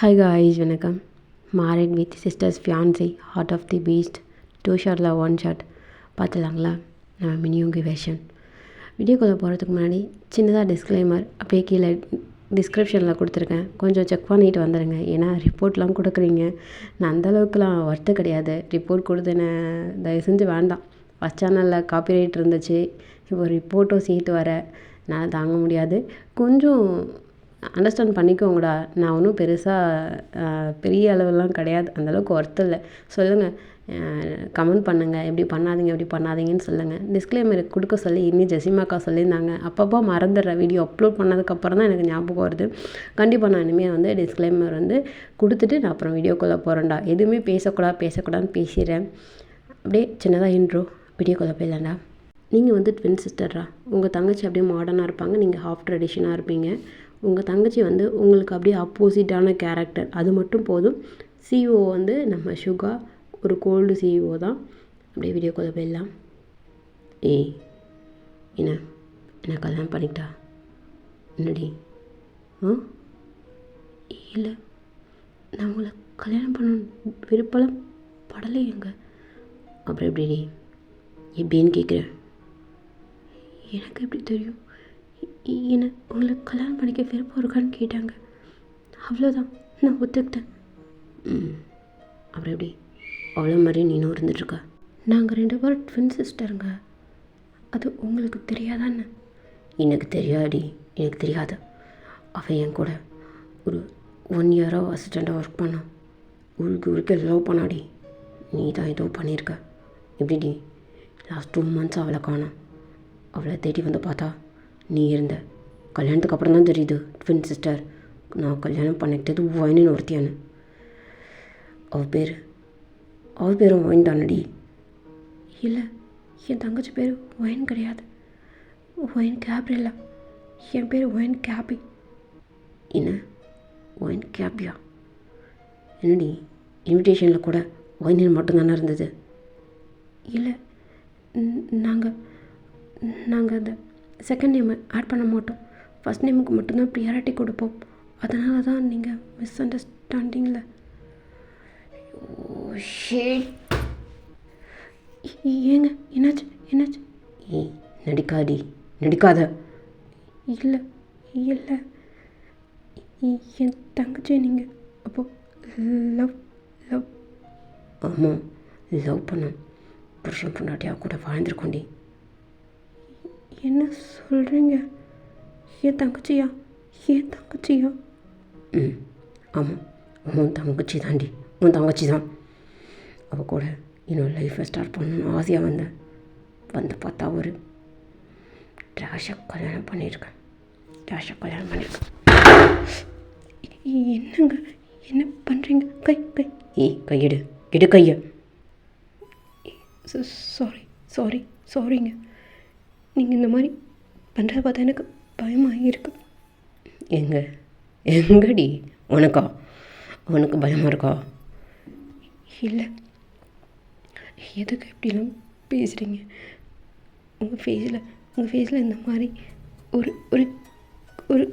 Hi guys, வணக்கம். Married with Sisters Fiancé, Heart of the Beast, 2 ஷாட்டில் 1 shot பார்த்துலாங்களா? நம்ம மினியோங்கி version வீடியோக்குள்ளே போகிறதுக்கு முன்னாடி சின்னதாக டிஸ்க்ளைமர் அப்படியே கீழே டிஸ்கிரிப்ஷனில் கொடுத்துருக்கேன். கொஞ்சம் செக் பண்ணிட்டு வந்துடுங்க. ஏன்னா ரிப்போர்ட்லாம் கொடுக்குறீங்க. நான் அந்தளவுக்குலாம் ஒர்த்து கிடையாது. ரிப்போர்ட் கொடுத்தேன்னு தயவு செஞ்சு வேண்டாம். ஃபஸ்ட் சேனலில் காப்பிரைட் இருந்துச்சு, இப்போ ரிப்போர்ட்டும் சேர்த்து வர நான் தாங்க முடியாது. கொஞ்சம் அண்டர்ஸ்டாண்ட் பண்ணிக்கோங்கடா. நான் ஒன்றும் பெரிய அளவெல்லாம் கிடையாது. அந்தளவுக்கு ஒர்த்து இல்லை. சொல்லுங்கள், கமெண்ட் பண்ணுங்கள். எப்படி பண்ணாதீங்கன்னு சொல்லுங்கள். டிஸ்க்ளைமர் கொடுக்க சொல்லி இன்னும் ஜெசிமாக்கா சொல்லியிருந்தாங்க. அப்பப்போ மறந்துடுறேன். வீடியோ அப்லோட் பண்ணதுக்கப்புறம் தான் எனக்கு ஞாபகம் வருது. கண்டிப்பாக நான் இனிமேல் டிஸ்க்ளைமர் கொடுத்துட்டு நான் அப்புறம் வீடியோக்குள்ளே போகிறேன்டா. எதுவுமே பேசக்கூடாதுன்னு பேசிடுறேன். அப்படியே சின்னதாக இன்ட்ரோ. வீடியோக்குள்ளே போயிடலாம்டா. நீங்கள் ட்வின் சிஸ்டர்ரா. உங்கள் தங்கச்சி அப்படியே மாடர்னாக இருப்பாங்க, நீங்கள் ஹாஃப் ட்ரெடிஷனாக இருப்பீங்க. உங்கள் தங்கச்சி உங்களுக்கு அப்படியே ஆப்போசிட்டான கேரக்டர். அது மட்டும் போதும். சிஇஓ நம்ம சுகா, ஒரு கோல்டு சிஇஓ தான். அப்படியே வீடியோக்குள்ளே போயிடலாம். என்ன கல்யாணம் பண்ணிக்கிட்டா? என்னடி? இல்லை, நான் உங்களை கல்யாணம் பண்ண விருப்பம் படலையேங்க. அப்புறம் எப்படின்னு கேட்குறேன். எனக்கு எப்படி தெரியும்? என்னை உங்களை கல்யாணம் பண்ணிக்க விருப்பம் இருக்கான்னு கேட்டாங்க. அவ்வளோதான், நான் ஒத்துக்கிட்டேன். அப்புறம் எப்படி அவ்வளோ மாதிரி நீனும் இருந்துட்டுருக்கா? நாங்கள் 2 பேரும் ட்வின் சிஸ்டருங்க. அது உங்களுக்கு தெரியாதான்னு? எனக்கு தெரியாடி, எனக்கு தெரியாது. அவள் என் கூட ஒரு 1 இயராக அசிஸ்டண்ட்டாக ஒர்க் பண்ணான். உருக்க லவ் பண்ணாடி. நீ தான் ஏதோ பண்ணியிருக்க. எப்படிடி? லாஸ்ட் 2 months அவளை காணோம். அவளை தேடி பார்த்தா நீ இருந்த. கல்யாணத்துக்கு அப்புறம் தான் தெரியுது ட்வின் சிஸ்டர். நான் கல்யாணம் பண்ணிக்கிட்டது ஒயின்னு ஒருத்தியானு. அவள் பேரும் ஒயின் தானடி? இல்லை, என் தங்கச்சி பேர் ஒயின் கிடையாது. Wine Gabriela. என் பேர் ஒயின் கேபி. என்ன ஒயின் கேபியா? என்னடி, இன்விடேஷனில் கூட ஒயினில் மட்டும்தானே இருந்தது? இல்லை, நாங்கள் அந்த செகண்ட் நேம் ஆட் பண்ண மாட்டோம். ஃபஸ்ட் நேமுக்கு மட்டும்தான் ப்ரியாரிட்டி கொடுப்போம். அதனால தான் நீங்கள் மிஸ் அண்டர்ஸ்டாண்டிங்கில். ஏங்க, என்னாச்சு? நடிக்காத. இல்லை, என் தங்கச்சி நீங்கள் அப்போது லவ். ஆமாம், லவ் பண்ண புருஷன் பொண்டாட்டியாக கூட வாழ்ந்துருக்கோண்டி. என்ன சொல்கிறீங்க? என் தங்கச்சியா? ஆமாம், உன் தங்கச்சி தாண்டி. உன் தங்கச்சி தான். அவள் கூட இன்னும் லைஃப்பை ஸ்டார்ட் பண்ணணும்னு ஆசையாக வந்து பார்த்தா ஒரு ட்ராஷாக கல்யாணம் பண்ணியிருக்கேன். என்னங்க, என்ன பண்ணுறீங்க? கையெடு. கையை. சாரிங்க. நீங்கள் இந்த மாதிரி பண்ணுறத பார்த்தா எனக்கு பயமாக இருக்கு. எங்கடி உனக்கு பயமாக இருக்கா? இல்லை, எதுக்கு இப்படிலாம் பேசுகிறீங்க? உங்கள் ஃபேஸில் இந்த மாதிரி ஒரு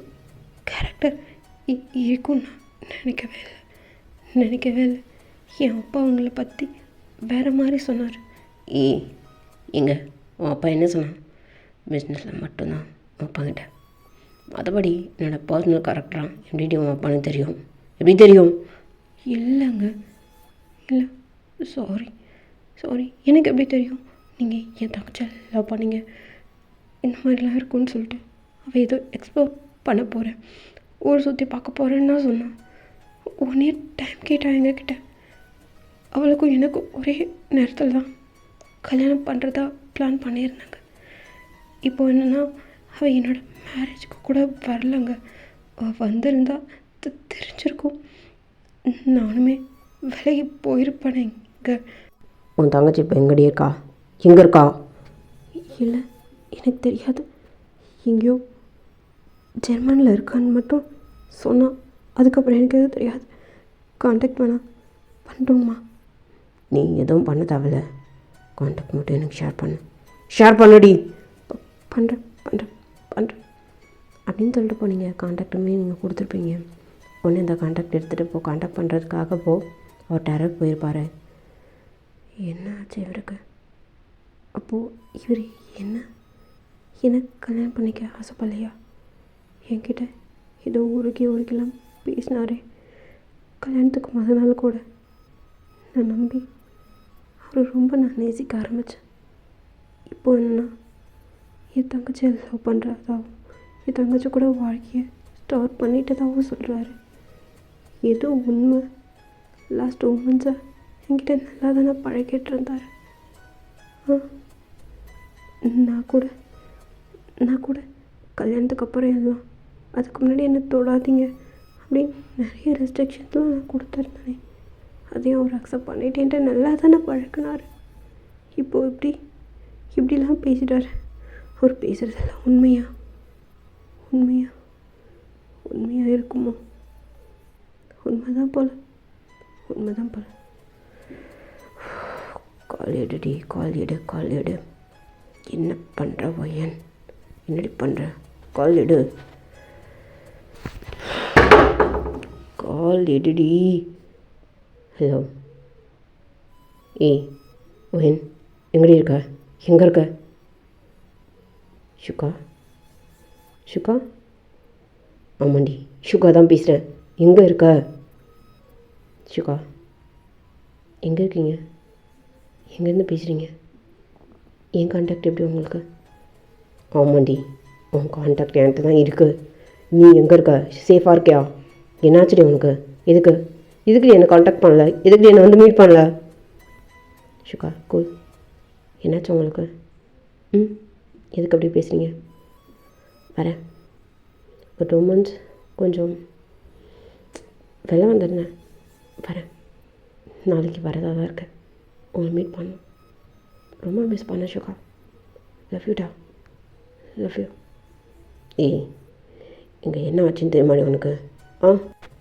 கேரக்டர் இருக்குன்னு நினைக்கவே இல்லை. என் அப்பா உங்களை பற்றி வேறு மாதிரி சொன்னார். உன் அப்பா என்ன சொன்னான்? பிஸ்னஸில் மட்டும்தான் அப்பாங்கிட்ட. மற்றபடி என்னோடய பர்சனல் கேரக்டராக எப்படி உன் அப்பான்னு தெரியும்? எப்படி தெரியும்? இல்லைங்க, இல்லை, சாரி. எனக்கு எப்படி தெரியும்? நீங்கள் என் தங்கச்சி லவ் பண்ணீங்க, இந்த மாதிரிலாம் இருக்கும்னு சொல்லிட்டு. அவள் ஏதோ எக்ஸ்ப்ளோர் பண்ண போகிறேன், ஊர் சுற்றி பார்க்க போகிறேன்னு தான் சொன்னான். 1 year டைம் கேட்டான் எங்ககிட்ட. அவளுக்கும் எனக்கும் ஒரே நேரத்தில் தான் கல்யாணம் பண்ணுறதா பிளான் பண்ணியிருந்தாங்க. இப்போ என்னென்னா, அவள் என்னோடய மேரேஜுக்கு கூட வரலங்க. அவள் வந்திருந்தா தெரிஞ்சிருக்கும். நானுமே விலகி போயிருப்பேனேங்க. உன் தங்கச்சி இப்போ எங்கே இருக்கா? இல்லை, எனக்கு தெரியாது. எங்கேயோ ஜெர்மனியில் இருக்கான்னு மட்டும் சொன்னான். அதுக்கப்புறம் எனக்கு எதுவும் தெரியாது. கான்டாக்ட் பண்ணட்டுமா? நீ எதுவும் பண்ண தேவையில்ல. கான்டாக்ட் மட்டும் எனக்கு ஷேர் பண்ணுடி. பண்ணுறேன் அப்படின்னு சொல்லிட்டு போனீங்க. கான்டாக்டுமே நீங்கள் கொடுத்துருப்பீங்க. ஒன்று இந்த கான்டாக்ட் எடுத்துகிட்டு போ, கான்டாக்ட் பண்ணுறதுக்காக போ. அவர் டேரக்ட் போயிருப்பார். என்ன ஆச்சு இவருக்கு? அப்போது இவர் என்ன கல்யாணம் பண்ணிக்க ஆசைப்படலையா? என்கிட்ட ஏதோ ஊருக்கெல்லாம் பேசினாரே கல்யாணத்துக்கு முதல் நாள் கூட. நான் நம்பி அவர் ரொம்ப நான் நேசிக்க ஆரம்பித்தேன். இப்போ என்னன்னா என் தங்கச்சியை லவ் பண்ணுறதாவும் என் தங்கச்சி கூட வாழ்க்கையை ஸ்டார்ட் பண்ணிட்டதாகவும் சொல்கிறாரு. ஏதோ உண்மை. லாஸ்ட் 2 months என்கிட்ட நல்லா தானே பழகிட்டு இருந்தார். நான் கூட கல்யாணத்துக்கு அப்புறம் எல்லாம் அதுக்கு முன்னாடி என்ன தொடாதீங்க அப்படின்னு நிறைய ரெஸ்ட்ரிக்ஷன்ஸ்லாம் நான் கொடுத்துருந்தேனே, அதையும் அவர் அக்செப்ட் பண்ணிட்டேன்ட்டு நல்லா தானே பழக்கினார். இப்போது இப்படிலாம் பேசிட்டார். அவர் பேசுகிறதெல்லாம் உண்மையாக இருக்குமோ? உண்மைதான் போல. கால் எடு. என்ன பண்ணுற பையன்? என்னடி பண்ணுற? கால் எடுடி. ஹலோ. ஒயன் எங்கடி இருக்க? எங்கே இருக்க? ஷுகா? ஆமாண்டி, ஷுகா தான் பேசுகிறேன். எங்கே இருக்க? ஷுகா, எங்கே இருக்கீங்க? எங்கேருந்து பேசுகிறீங்க? என் கான்டாக்ட் எப்படி உங்களுக்கு? ஆமாண்டி, உன் கான்டாக்ட் என்கிட்ட தான் இருக்குது. நீ எங்கே இருக்க? சேஃபாக இருக்கியா? என்னாச்சுடி உனக்கு? எதுக்கு என்னை கான்டாக்ட் பண்ணல? எதுக்கு என்னை வந்து மீட் பண்ணல? ஷுகா கூல். என்னாச்சு உங்களுக்கு? எதுக்கு அப்படி பேசுகிறீங்க? வரேன். ஒரு 2 months கொஞ்சம் வெளில வந்துடுறேன். வரேன். நாளைக்கு வரதாக தான் இருக்கேன். உங்களை மீட் பண்ணணும். ரொம்ப மிஸ் பண்ண ஷுகா. Love you. இங்கே என்ன ஆச்சுன்னு தெரியுமாடி உனக்கு?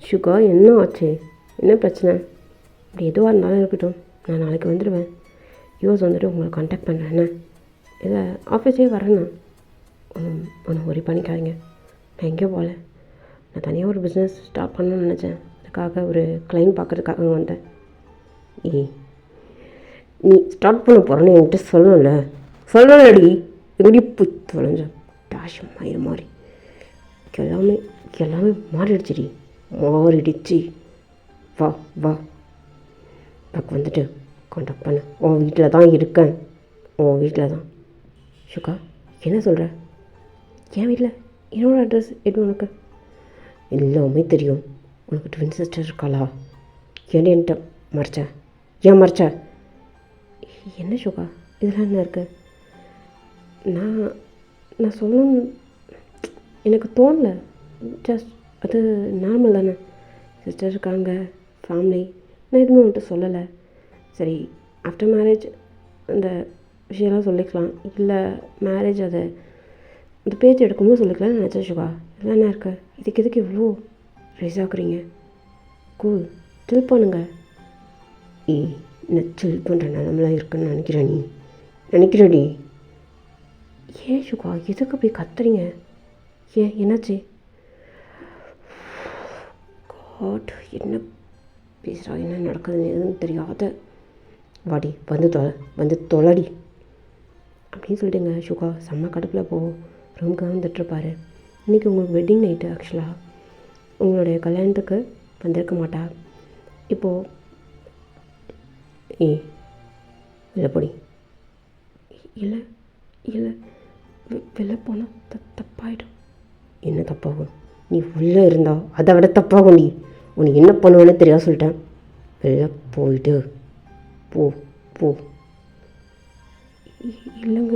ஷுகா, என்ன ஆச்சு? என்ன பிரச்சனை? இப்படி எதுவாக இருந்தாலும் இருக்கட்டும், நான் நாளைக்கு வந்துடுவேன். யூஎஸ் வந்துட்டு உங்களை கான்டாக்ட் பண்ணுறேன். என்ன இல்லை ஆஃபீஸே வரேண்ணா. ஒன்றும் ஒரி பண்ணிக்காதீங்க. நான் எங்கேயோ போகல. நான் தனியாக ஒரு பிஸ்னஸ் ஸ்டார்ட் பண்ணணும்னு நினச்சேன். அதுக்காக ஒரு கிளைண்ட் பார்க்குறதுக்காக வந்தேன். நீ ஸ்டார்ட் பண்ண போகிறேன்னு என்கிட்ட சொல்லலடி. எங்கடி போய் தொலைஞ்ச டாஷ் மயிறு மாதிரி எல்லாமே மாறிடுச்சு. வா பக்கம் வந்துட்டு கான்டாக்ட் பண்ண. உன் வீட்டில் தான் இருக்கேன். ஷுகா, என்ன சொல்கிற? என் வீட்டில் என்னோடய அட்ரஸ் எது உனக்கு? எல்லாமே தெரியும். உனக்கு ட்வின் சிஸ்டர் இருக்காளா? என்கிட்ட ஏன் மறைச்ச? என்ன ஷுகா, இதெல்லாம் என்ன இருக்குது? நான் சொல்லணும் எனக்கு தோணலை. ஜஸ்ட் அது நார்மல் தானே. சிஸ்டர் இருக்காங்க, ஃபேமிலி. நான் எதுவுமே உன்கிட்ட சொல்லலை. சரி, ஆஃப்டர் மேரேஜ் அந்த விஷயம்லாம் சொல்லிக்கலாம். இல்லை மேரேஜ் அந்த பேச்சு எடுக்கும்போது சொல்லிக்கலாம்னு நினச்சேன் ஷுகா. இதெல்லாம் என்ன இருக்குது? இதுக்கு இவ்வளோ ரைஸ் ஆகுறீங்க? கூல், சில் பண்ணுங்க. நான் சில் பண்ணுற நிலமெல்லாம் இருக்குன்னு நினைக்கிறடி. ஏன் ஷுகா, எதுக்கு அப்படி கத்துறீங்க? என்னாச்சு? காட், என்ன பேசுகிறா, என்ன நடக்குதுன்னு எதுவும் தெரியாத. வாடி, வந்து தொலைடி அப்படின்னு சொல்லிட்டுங்க. ஷுகா செம்ம கடுப்பில் ரூமுக்காக வந்துட்டுருப்பாரு. இன்றைக்கி உங்களுக்கு வெட்டிங் நைட்டு. ஆக்சுவலாக உங்களுடைய கல்யாணத்துக்கு வந்திருக்க மாட்டா. இப்போது இல்லை பொடி. இல்லை வெளில போனால் தப்பாயிடும். என்ன தப்பாகும்? நீ உள்ளே இருந்தா அதை விட தப்பாகும். உனக்கு என்ன பண்ணுவேன்னு தெரியாது சொல்லிட்டேன். வெளில போயிட்டு போ. இல்லைங்க,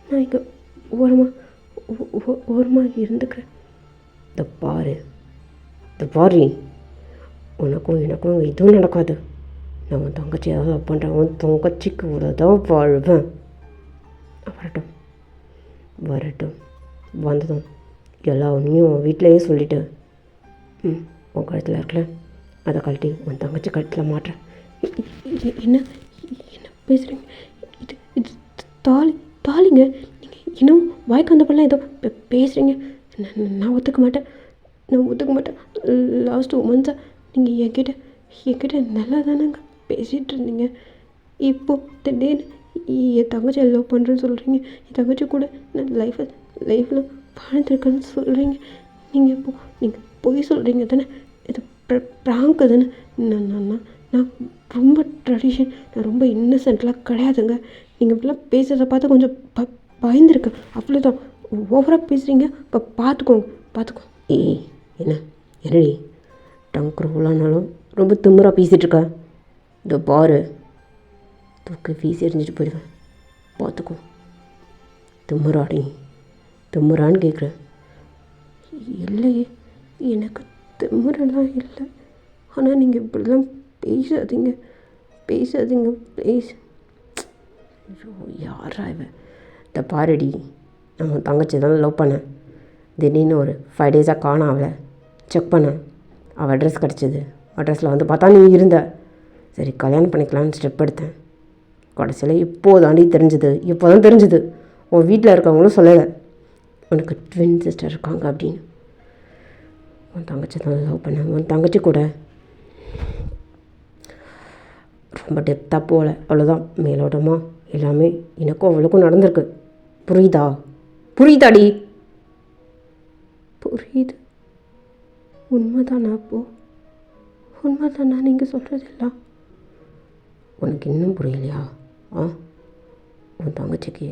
நான் இங்கே ஓரமாக இருந்துக்கிறேன். இந்த பாரு உனக்கும் எனக்கும் எதுவும் நடக்காது. நான் உன் தங்கச்சி ஏதாவது லவ் பண்ணுறேன். உன் தங்கச்சிக்கு கூட தான் வாழ்வேன். வரட்டும். வந்ததும் எல்லா உண்மையும் வீட்டிலையே சொல்லிவிட்டு உன் கழுத்தில் இருக்கல, அதை கழட்டி உன் தங்கச்சி கழுத்தில் மாட்டுறேன். என்ன பேசுகிறீங்க? இது தாலிங்க. நீங்கள் இன்னும் வாய்க்கு வந்தப்பெல்லாம் ஏதோ பேசுகிறீங்க. நான் ஒத்துக்க மாட்டேன். நான் ஒத்துக்க மாட்டேன். லாஸ்ட் 2 மந்த்ஸாக நீங்கள் என்கிட்ட நல்லா தானேங்க பேசிகிட்டு இருந்தீங்க. இப்போது திடீர்னு என் தங்கச்சி லவ் பண்ணுறேன்னு சொல்கிறீங்க. என் தங்கச்சி கூட நான் லைஃப்பில் வாழ்ந்துருக்கேன்னு சொல்கிறீங்க. நீங்கள் பொய் சொல்கிறீங்க தானே? இது ப்ராங்கு தானே? நான் ரொம்ப நான் ரொம்ப இன்னசென்ட்லாம் கிடையாதுங்க. நீங்கள் இப்படிலாம் பேசுகிறத பார்த்து கொஞ்சம் பயந்துருக்கேன், அவ்வளோதான். ஓவராக பேசுகிறீங்க. இப்போ பார்த்துக்கோங்க. ஏய் என்னடி டங்கு உள்ளானாலும் ரொம்ப திமிராக பேசிகிட்ருக்க. இதோ பாரு, தூக்கி வீசி எறிஞ்சிட்டு போயிடுவேன், பார்த்துக்கோ. திமுறான்னு கேட்குறேன். இல்லையே, எனக்கு திமுறலாம் இல்லை. ஆனால் நீங்கள் இப்படிலாம் பேசாதீங்க ப்ளீஸ். ஐயோ, யாரா இவன்? இந்த பாருடி, நான் தங்கச்சி தான் லவ் பண்ணேன். திடீர்னு ஒரு 5 டேஸாக காணோம். அவளை செக் பண்ணேன். அவள் அட்ரஸ் கிடச்சிது. அட்ரஸில் வந்து பார்த்தா நீ இருந்த. சரி, கல்யாணம் பண்ணிக்கலான்னு ஸ்டெப் எடுத்தேன். கடைசியில் இப்போ தான் தெரிஞ்சுது. உன் வீட்டில் இருக்கவங்களும் சொல்லலை உனக்கு ட்வின் சிஸ்டர் இருக்காங்க அப்படின்னு. உன் தங்கச்சி தான் லவ் பண்ணேன். உன் தங்கச்சி கூட ரொம்ப டெப்த்தாக போகல, அவ்வளோதான். மேலோட்டமாக எல்லாமே எனக்கும் அவளுக்கும் நடந்திருக்கு. புரியுதாடி? புரியுது. உண்மைதானா? உண்மைதானா நீங்கள் சொல்கிறதெல்லாம்? உனக்கு இன்னும் புரியலையா? உன் தங்கச்சிக்கு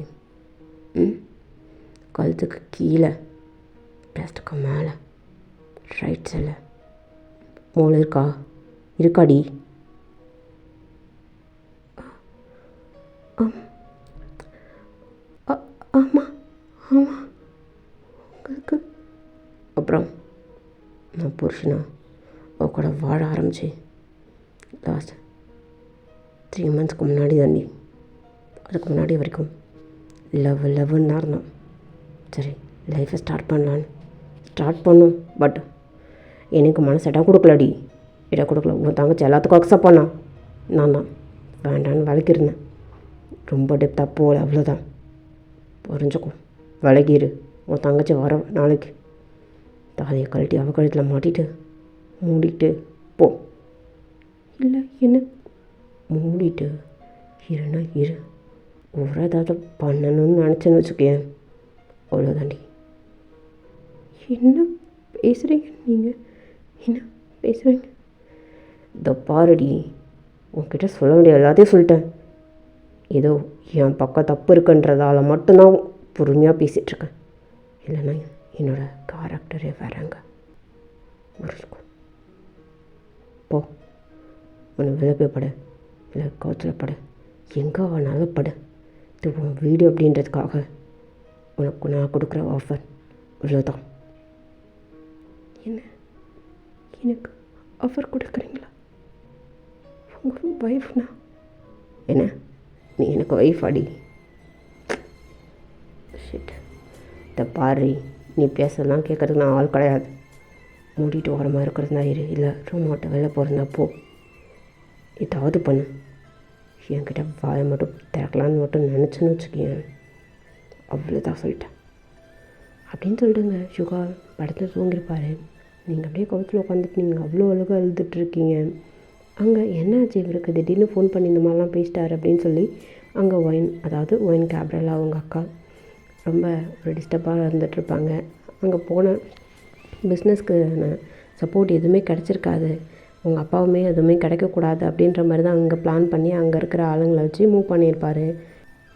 கழுத்துக்கு கீழே, பிரஸ்ட்டுக்கு மேலே, ரைட் சைடில் மூளை இருக்காடி? ஆமாம் உங்களுக்கு. அப்புறம் நான் புருஷனா அவ கூட வாழ ஆரம்பிச்சு லாஸ்ட் 3 மந்த்ஸ்க்கு முன்னாடி தாண்டி. அதுக்கு முன்னாடி வரைக்கும் லவ்ன்னு தான் இருந்தோம். சரி, லைஃப்பை ஸ்டார்ட் பண்ணோம். பட் எனக்கு மனசு இடம் கொடுக்கல. உன் தங்கச்சி எல்லாத்துக்கும் அக்செப்ட் பண்ணான். நான் தான் வேண்டான்னு விளக்கிருந்தேன். ரொம்ப டெப்த்தாக போகல, அவ்வளோதான். புரிஞ்சுக்கோ, விலகிரு. உன் தங்கச்சி வர நாளைக்கு தாலியை கழட்டி அவ கழுத்தில் மாட்டிட்டு மூடிட்டு போ. இல்லை, என்ன மூடிட்டு இருன்னா இரு. ஒரு ஏதாவது பண்ணணும்னு நினச்சேன்னு வச்சுக்கேன், அவ்வளோதாண்டி. என்ன பேசுகிறீங்க நீங்கள்? இந்த பாருடி, உன்கிட்ட சொல்ல வேண்டிய எல்லாத்தையும் சொல்லிட்டேன். ஏதோ என் பக்கம் தப்பு இருக்குன்றதால மட்டும்தான் பொறுமையாக பேசிகிட்ருக்கேன். இல்லைன்னா என்னோடய கேரக்டரே வேறங்க. புரிஞ்சுக்கோ, போ. உன்னை வெளில போய் படு, இல்லை கவுத்தில் படு, எங்கே வேணாலும் படு. இது உன் வீடு அப்படின்றதுக்காக உனக்கு நான் கொடுக்குற ஆஃபர் இவ்வளோதான். என்ன எனக்கு ஆஃபர் கொடுக்குறீங்களா? உங்கள் ஒய்ஃப்னா என்ன? நீ எனக்கு ஒய்ஃப் அடி. ஷிட். இந்த பாரு, நீ பேசலாம் கேட்குறதுக்கு நான் ஆள் கிடையாது. மூடிட்டு ஓரமாக இருக்கிறதுனா இரு, இல்லை ரூம் விட்டு வெளில போகிறதா போ. ஏதாவது பண்ணு. என்கிட்ட வாயை மட்டும் திறக்கலான்னு மட்டும் நினச்சேன்னு வச்சுக்கேன், அவ்வளோதான் சொல்லிட்டேன் அப்படின்னு சொல்லிட்டுங்க. சுகா படத்தில் தூங்கிருப்பார். நீங்கள் அப்படியே கவுத்தில் உட்காந்துட்டு நீங்கள் அவ்வளோ அழகாக எழுதிட்டுருக்கீங்க. அங்கே என்னாச்சு இவருக்கு திடீர்னு ஃபோன் பண்ணி இந்த மாதிரிலாம் பேசிட்டார் அப்படின்னு சொல்லி அங்கே ஒயின் கேப்ரல் அவங்க அக்கா ரொம்ப ஒரு டிஸ்டர்பாக இருந்துகிட்ருப்பாங்க. அங்கே போன பிஸ்னஸ்க்கு சப்போர்ட் எதுவுமே கிடச்சிருக்காது, உங்கள் அப்பாவுமே எதுவுமே கிடைக்கக்கூடாது அப்படின்ற மாதிரி தான் அங்கே பிளான் பண்ணி அங்கே இருக்கிற ஆளுங்களை வச்சு மூவ் பண்ணியிருப்பார்.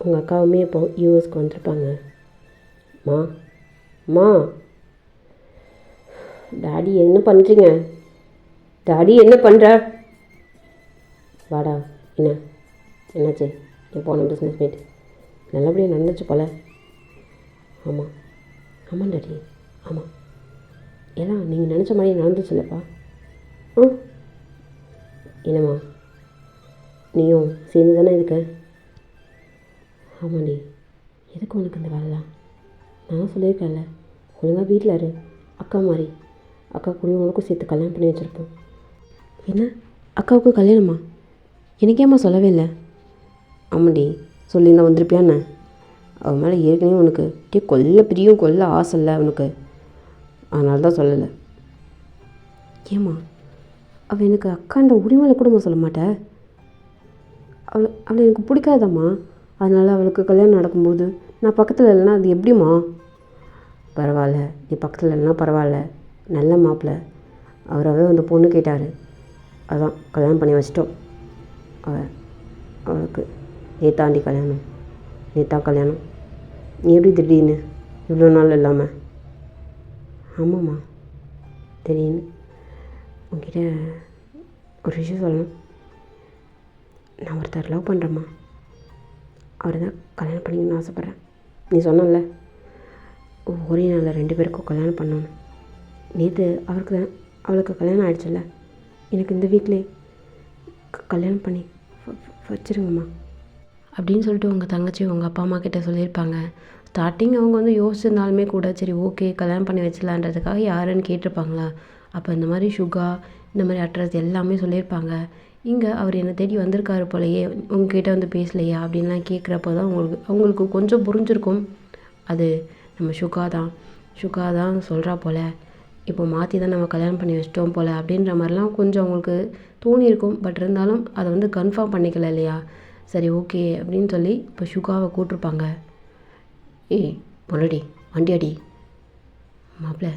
உங்கள் அக்காவுமே இப்போது யூஎஸ்க்கு வந்திருப்பாங்க. மா டாடி என்ன பண்ணுறீங்க? டாடி என்ன பண்ணுற? வாடா. என்னாச்சு? என் போன பிஸ்னஸ் மீட் நல்லபடியாக நடந்துச்சு போல. ஆமாம் டாடி, ஆமாம். எல்லாம் நீங்கள் நினச்ச மாதிரி நடந்துச்சு இல்லைப்பா? என்னம்மா, நீயும் சேர்ந்து தானே இருக்க? ஆமாண்டி. எதுக்கு உனக்கு இந்த வேலைலாம்? நான் சொல்லியிருக்கேன்ல, ஒழுங்காக வீட்டில் இரு. அக்கா மாதிரி, அக்கா கூடயும் உனக்கும் சேர்த்து கல்யாணம் பண்ணி வச்சுருப்போம். என்ன, அக்காவுக்கு கல்யாணமா? எனக்கேம்மா சொல்லவே இல்லை? ஆமாண்டி, சொல்லியிருந்தா வந்திருப்பியான்னு. அவன் மேலே ஏற்கனவே உனக்கு கொல்ல பிரியும், கொல்ல ஆசை இல்லை அவனுக்கு, அதனால தான் சொல்லலை. ஏம்மா, அவள் எனக்கு அக்கான்ற உரிமையில் கூடமா சொல்ல மாட்டேன்? அவளை எனக்கு பிடிக்காதம்மா. அதனால் அவளுக்கு கல்யாணம் நடக்கும்போது நான் பக்கத்தில் இல்லைன்னா அது எப்படிம்மா? பரவாயில்ல, நீ பக்கத்தில் இல்லைன்னா பரவாயில்ல, நல்ல மாப்பிள்ளை. அவராகவே வந்து பொண்ணு கேட்டார், அதான் கல்யாணம் பண்ணி வச்சிட்டோம். அவளுக்கு நேத்தாண்டி கல்யாணம், நேத்தா கல்யாணம். நீ எப்படி திடீர்னு இவ்வளோ நாள் இல்லாமல்? ஆமாம்மா, திடீர்னு உங்ககிட்ட ஒரு விஷயம் சொல்லணும். நான் ஒருத்தர் லவ் பண்ணுறேம்மா. அவரை தான் கல்யாணம் பண்ணிக்கணும்னு ஆசைப்பட்றேன். நீ சொன்னல ஒரே நாளில் 2 பேருக்கும் கல்யாணம் பண்ணணும். நேற்று அவளுக்கு கல்யாணம் ஆகிடுச்சில்ல, எனக்கு இந்த வீக்லேயே கல்யாணம் பண்ணி வச்சுருங்கம்மா அப்படின்னு சொல்லிட்டு உங்கள் தங்கச்சி உங்கள் அப்பா அம்மா கிட்டே சொல்லியிருப்பாங்க. ஸ்டார்டிங் அவங்க வந்து யோசிச்சிருந்தாலுமே கூட சரி ஓகே கல்யாணம் பண்ணி வச்சிடலான்றதுக்காக யாருன்னு கேட்டிருப்பாங்களா? அப்போ இந்த மாதிரி சுகா இந்த மாதிரி அட்ரஸ் எல்லாமே சொல்லியிருப்பாங்க. இங்கே அவர் என்னை தேடி வந்திருக்காரு போலையே, உங்ககிட்ட வந்து பேசலையா அப்படின்லாம் கேட்குறப்போ தான் அவங்களுக்கு கொஞ்சம் புரிஞ்சிருக்கும். அது நம்ம சுகா தான் சொல்கிறா போல், இப்போ மாற்றி தான் நம்ம கல்யாணம் பண்ணி வச்சிட்டோம் போல் அப்படின்ற மாதிரிலாம் கொஞ்சம் அவங்களுக்கு தோணியிருக்கும். பட் இருந்தாலும் அதை வந்து கன்ஃபார்ம் பண்ணிக்கல இல்லையா? சரி ஓகே அப்படின்னு சொல்லி இப்போ சுகாவை கூப்பிட்ருப்பாங்க. ஏய் முன்னாடி வண்டி அடி. மாப்பிள்ள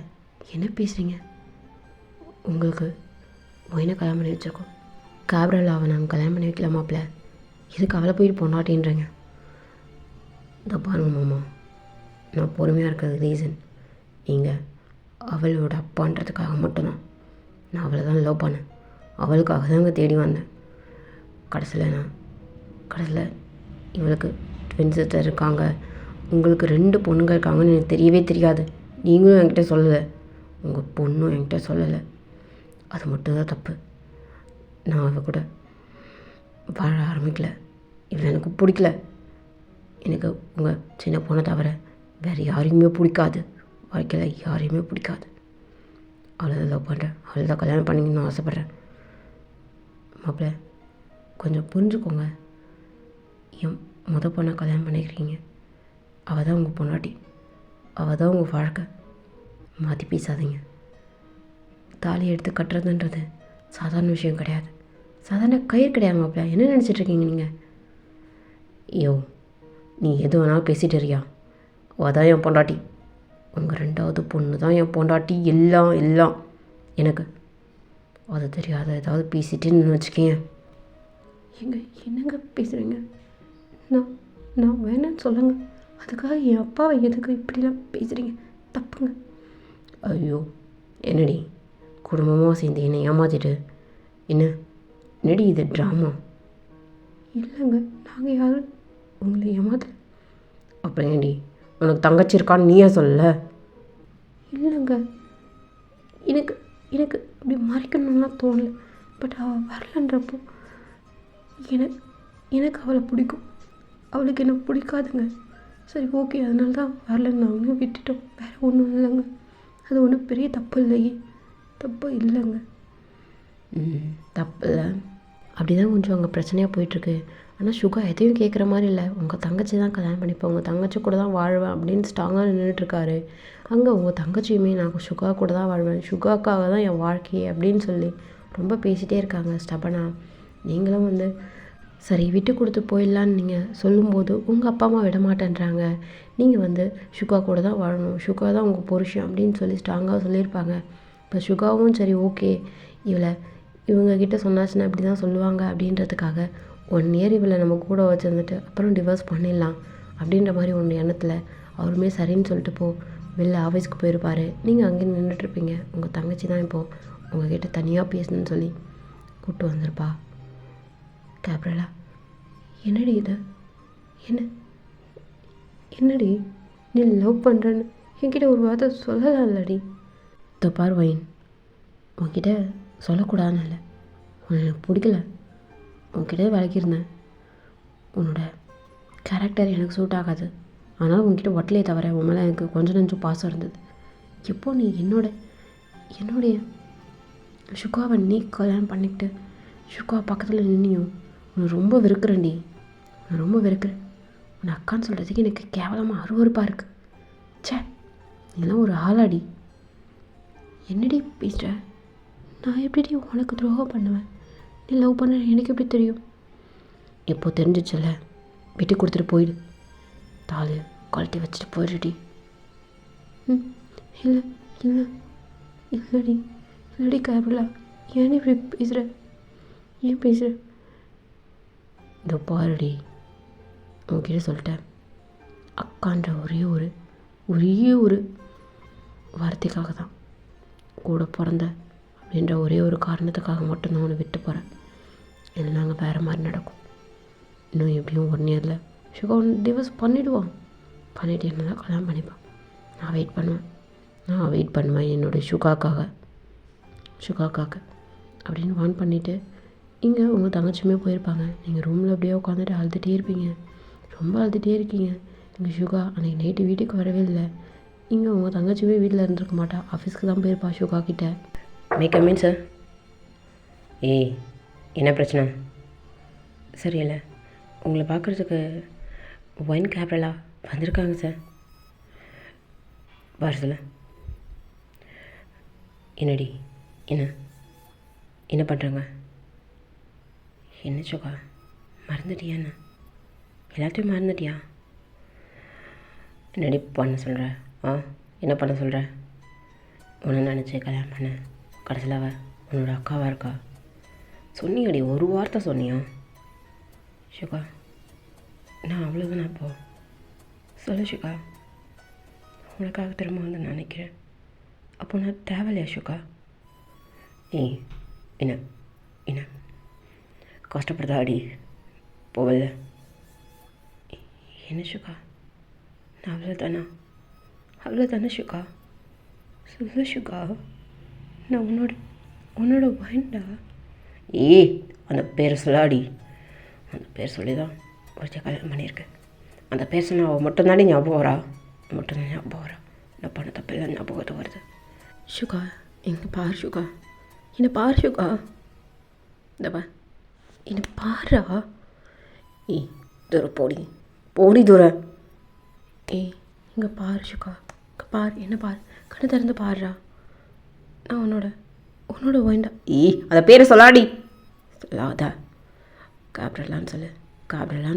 என்ன பேசுகிறீங்க? உங்களுக்கு மொயினை கல்யாணம் பண்ணி வச்சுருக்கோம், கேப்ரல் அவன் நாங்கள் கல்யாணம் பண்ணி வைக்கல மாப்பிள்ள. எதுக்கு அவளை போயிட்டு பொண்டாட்டின்றீங்க? இதை பாருங்க மாமா, நான் பொறுமையாக இருக்கிறது ரீசன் நீங்கள் அவளோட அப்பான்றதுக்காக மட்டும்தான். நான் அவளை தான் லவ் பண்ணேன், அவளுக்காக தான் அங்கே தேடி வந்தேன். கடைசியில் இவளுக்கு ட்வின் சிஸ்டர் இருக்காங்க, உங்களுக்கு 2 பொண்ணுங்க இருக்காங்கன்னு எனக்கு தெரியவே தெரியாது. நீங்களும் என்கிட்ட சொல்லலை, உங்கள் பொண்ணும் என்கிட்ட சொல்லலை. அது மட்டும்தான் தப்பு. நான் அவள் கூட வாழ ஆரம்பிக்கல. இவளை எனக்கு பிடிக்கல. எனக்கு உங்கள் சின்ன பொண்ணை தவிர வேறு யாரையுமே பிடிக்காது, வாழ்க்கையில் யாரையுமே பிடிக்காது. அவளை தான் லவ் பண்ணுறேன், அவளை தான் கல்யாணம் பண்ணிக்கணும்னு ஆசைப்பட்றேன். மாப்பிள்ள கொஞ்சம் புரிஞ்சுக்கோங்க. என் பொண்ணை கல்யாணம் பண்ணிக்கிறீங்க, அவள் தான் உங்கள் பொண்டாட்டி, அவள் தான் உங்கள் வாழ்க்கை. மாற்றி பேசாதீங்க. தாலி எடுத்து கட்டுறதுன்றது சாதாரண விஷயம் கிடையாது, சாதாரண கயிறு கிடையாது மாப்பிள்ள. என்ன நினச்சிட்ருக்கீங்க நீங்கள்? ஐயோ நீ எது வேணாலும் பேசிகிட்டு இருக்கியா? அவள் தான் என் பொண்டாட்டி, உங்கள் 2வது பொண்ணு தான் என் பொண்டாட்டி, எல்லாம் எனக்கு. அது தெரியாத ஏதாவது பேசிட்டுன்னு வச்சுக்கேன். என்னங்க பேசுகிறீங்க? நான் வேணான்னு சொல்லுங்க, அதுக்காக என் அப்பாவை எதுக்கு இப்படிலாம் பேசுகிறீங்க? தப்புங்க. ஐயோ என்னடி குடும்பமாக சேர்ந்து என்னை ஏமாற்றிட்டு என்னடி இது ட்ராமா? இல்லைங்க, நாங்கள் யாரும் உங்களை ஏமாத்தல. அப்புறம் ஏண்டி உனக்கு தங்கச்சி இருக்கான்னு நீயே சொல்லலை? இல்லைங்க, எனக்கு அப்படி மறைக்கணும்லாம் தோணலை. பட் அவள் வரலன்றப்போ எனக்கு அவளை பிடிக்கும், அவளுக்கு எனக்கு பிடிக்காதுங்க. சரி ஓகே அதனால தான் வரலன்னு நாங்களும் விட்டுட்டோம், வேறு ஒன்றும் இல்லைங்க. அது ஒன்றும் பெரிய தப்பு இல்லையே. தப்பு இல்லைங்க. தப்பு இல்லை. அப்படி தான் கொஞ்சம் அங்கே பிரச்சனையாக போயிட்டுருக்கு. ஆனால் சுகா எதையும் கேட்குற மாதிரி இல்லை. உங்கள் தங்கச்சி தான் கல்யாணம் பண்ணிப்போம், உங்கள் தங்கச்சி கூட தான் வாழ்வேன் அப்படின்னு ஸ்ட்ராங்காக நின்றுட்டுருக்காரு. அங்கே உங்கள் தங்கச்சியுமே நான் சுகா கூட தான் வாழ்வேன், சுகாக்காக தான் என் வாழ்க்கையே அப்படின்னு சொல்லி ரொம்ப பேசிகிட்டே இருக்காங்க ஸ்டபனா. நீங்களும் வந்து சரி விட்டு கொடுத்து போயிடலான்னு நீங்கள் சொல்லும்போது உங்கள் அப்பா அம்மா விட மாட்டேன்றாங்க. நீங்கள் வந்து சுகா கூட தான் வாழணும், சுகா தான் உங்கள் புருஷன் அப்படின்னு சொல்லி ஸ்ட்ராங்காக சொல்லியிருப்பாங்க. இப்போ சுகாவும் சரி ஓகே இவங்கக்கிட்ட சொன்னாச்சுன்னா இப்படி தான் சொல்லுவாங்க அப்படின்றதுக்காக 1 இயர் இவளை நம்ம கூட வச்சுருந்துட்டு அப்புறம் டிவோர்ஸ் பண்ணிடலாம் அப்படின்ற மாதிரி ஒன்று எண்ணத்தில் அவருமே சரின்னு சொல்லிட்டு வெளில ஆஃபீஸ்க்கு போயிருப்பார். நீங்கள் அங்கேயே நின்றுட்டுருப்பீங்க. உங்கள் தங்கச்சி தான் இப்போது உங்ககிட்ட தனியாக பேசணுன்னு சொல்லி கூப்பிட்டு வந்திருப்பா. கேப்ரலா என்னடி இது? என்னடி நீ லவ் பண்ணுறேன்னு என்கிட்ட ஒரு வார்த்தை சொல்லலாம் இல்லடி? பார் வைன், உன்கிட்ட சொல்லக்கூடாதுன்னு இல்லை, உன்னை எனக்கு பிடிக்கல, உன்கிட்ட விளக்கியிருந்தேன். உன்னோட கேரக்டர் எனக்கு சூட் ஆகாது, அதனால் உன்கிட்ட ஒட்டலையே தவிர உன் மேலே எனக்கு கொஞ்சம் பாசம் இருந்தது. எப்போ நீ என்னுடைய சுகாவை நீ கல்யாணம் பண்ணிக்கிட்டு சுகா பக்கத்தில் நின்னியும் உன்னை ரொம்ப வெறுக்கிறேன்டி, நான் ரொம்ப வெறுக்கிறேன். உன்னை அக்கான்னு சொல்கிறதுக்கு எனக்கு கேவலமாக அருவருப்பாக இருக்குது. சே நீலாம் ஒரு ஆளாடி. என்னடி பேசுகிற? நான் எப்படி உனக்கு துரோகம் பண்ணுவேன்? நீ லவ் பண்ண எனக்கு எப்படி தெரியும்? இப்போ தெரிஞ்சிச்சுல்ல, விட்டு கொடுத்துட்டு போயிடு. தாலி கழட்டி வச்சுட்டு போயிடுடி. இல்லை இல்லை இல்லடி இல்லடி கேப்ரலா, ஏன் இப்படி பேசுகிற? ஏன் பேசுகிற? இதோ பாருடி, உங்ககிட்ட சொல்லிட்டேன். அக்கான்ற ஒரே ஒரு வார்த்தைக்காக தான், கூட பிறந்த அப்படின்ற ஒரே ஒரு காரணத்துக்காக மட்டும்தான் அவனை விட்டு போகிறேன். இல்லை நாங்கள் வேறு மாதிரி நடக்கும். இன்னும் எப்படியும் 1 இயரில் சுகா ஒன்று டிவோர்ஸ் பண்ணிவிட்டு என்ன தான் கல்யாணம் பண்ணிப்பான். நான் வெயிட் பண்ணுவேன் என்னோடய சுகாக்காக அப்படின்னு வான் பண்ணிவிட்டு இங்கே உங்கள் தங்கச்சியுமே போயிருப்பாங்க. நீங்கள் ரூமில் அப்படியே உட்காந்துட்டு அழுதுகிட்டே இருப்பீங்க. ரொம்ப அழுதுகிட்டே இருக்கீங்க. எங்கள் சுகா அன்றைக்கி நைட்டு வீட்டுக்கு வரவே இல்லை. இங்கே உங்கள் தங்கச்சியுமே வீட்டில் இருந்திருக்க மாட்டா, ஆஃபீஸ்க்கு தான் போயிருப்பா சுகா கிட்டே. மீன் சார். ஏய், என்ன பிரச்சனை? சரியில்லை, உங்களை பார்க்குறதுக்கு ஒயின் கேப்ரலா வந்திருக்காங்க சார். வர சொல்ல. என்னடி, என்ன பண்ணுறாங்க? என்ன சுகா, மறந்துட்டியா? என்ன எல்லாத்தையும் மறந்துட்டியா? என்னடி பண்ண சொல்கிற? என்ன பண்ண சொல்கிற? உன்னை நினச்சி கல்யாணம் பண்ண, கடைசியில் அவ உன்னோட அக்காவாக இருக்கா. சொன்னியாடி, ஒரு வார்த்தை சொன்னியா? சுகா, நான் அவ்வளோதானே அப்போ? சொல்லு சுகா, உனக்காக திரும்ப வந்து நினைக்கிறேன். அப்போ நான் தேவையில்லையா சுகா? ஏய், என்ன கஷ்டப்படுதாடி போகல? என்ன சுகா, நான் அவ்வளோதானே சுகா? சொல்லு சுகா, நான் உன்னோட வாய்ண்டா. ஏய், அந்த பேரை சொல்லாடி. அந்த பேர் சொல்லி தான் ஒருத்த கல்யாணம் பண்ணியிருக்கேன். அந்த பேர் சொன்னால் அவள் மட்டும்தானே ஞாபகம் வரா. நான் பண்ண தப்பெல்லாம் ஞாபகத்தை வருது. சுகா, எங்கே பாரு சுகா, என்னை பாரு சுகா, இந்தப்பா என்னை பாரா. ஏய் தூரம் போடி தூரம். ஏய் இங்கே பாரு சுகா, இங்கே பாரு, என்ன பாரு, கண்ணு திறந்து பாருடா. நான் உன்னோட வேண்டா. ஏய் அந்த பேரை சொல்லாடி. சொல்லாதா? கேப்ரலான்னு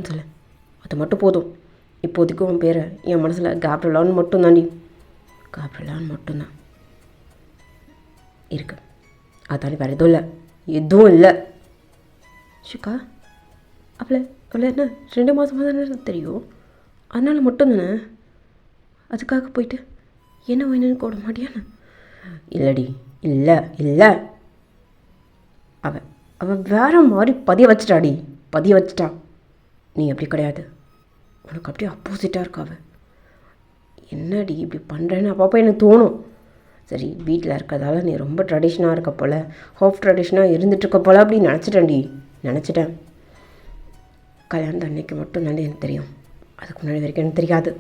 சொல்லு. அது மட்டும் போதும். இப்போதைக்கு உன் பேரை என் மனசில் கேப்ரலான்னு மட்டும்தாண்டி. கேப்ரலான்னு மட்டும்தான் இருக்கு. அதாண்டி வேறு எதுவும் இல்லை சுகா. அவளை என்ன 2 மாதமாக தானே தெரியும், அதனால் மட்டும்தானே. அதுக்காக போயிட்டு என்ன வேணும்னு கூட மாட்டியான்னு? இல்லடி, இல்லை அவள் வேற மாதிரி பதிய வச்சிட்டா. நீ அப்படி கிடையாது, உனக்கு அப்படியே அப்போசிட்டாக இருக்கா அவள். என்னடி இப்படி பண்ணுறேன்னு அப்பப்போ எனக்கு தோணும். சரி, வீட்டில் இருக்கிறதால நீ ரொம்ப ட்ரெடிஷ்னாக இருக்க போல், ஹாஃப் ட்ரெடிஷ்னாக இருந்துகிட்ருக்க போல் அப்படின்னு நினச்சிட்டேன். கல்யாணத்து அன்னைக்கு மட்டும் தான் எனக்கு தெரியும், அதுக்கு முன்னாடி வரைக்கும் எனக்கு தெரியாது.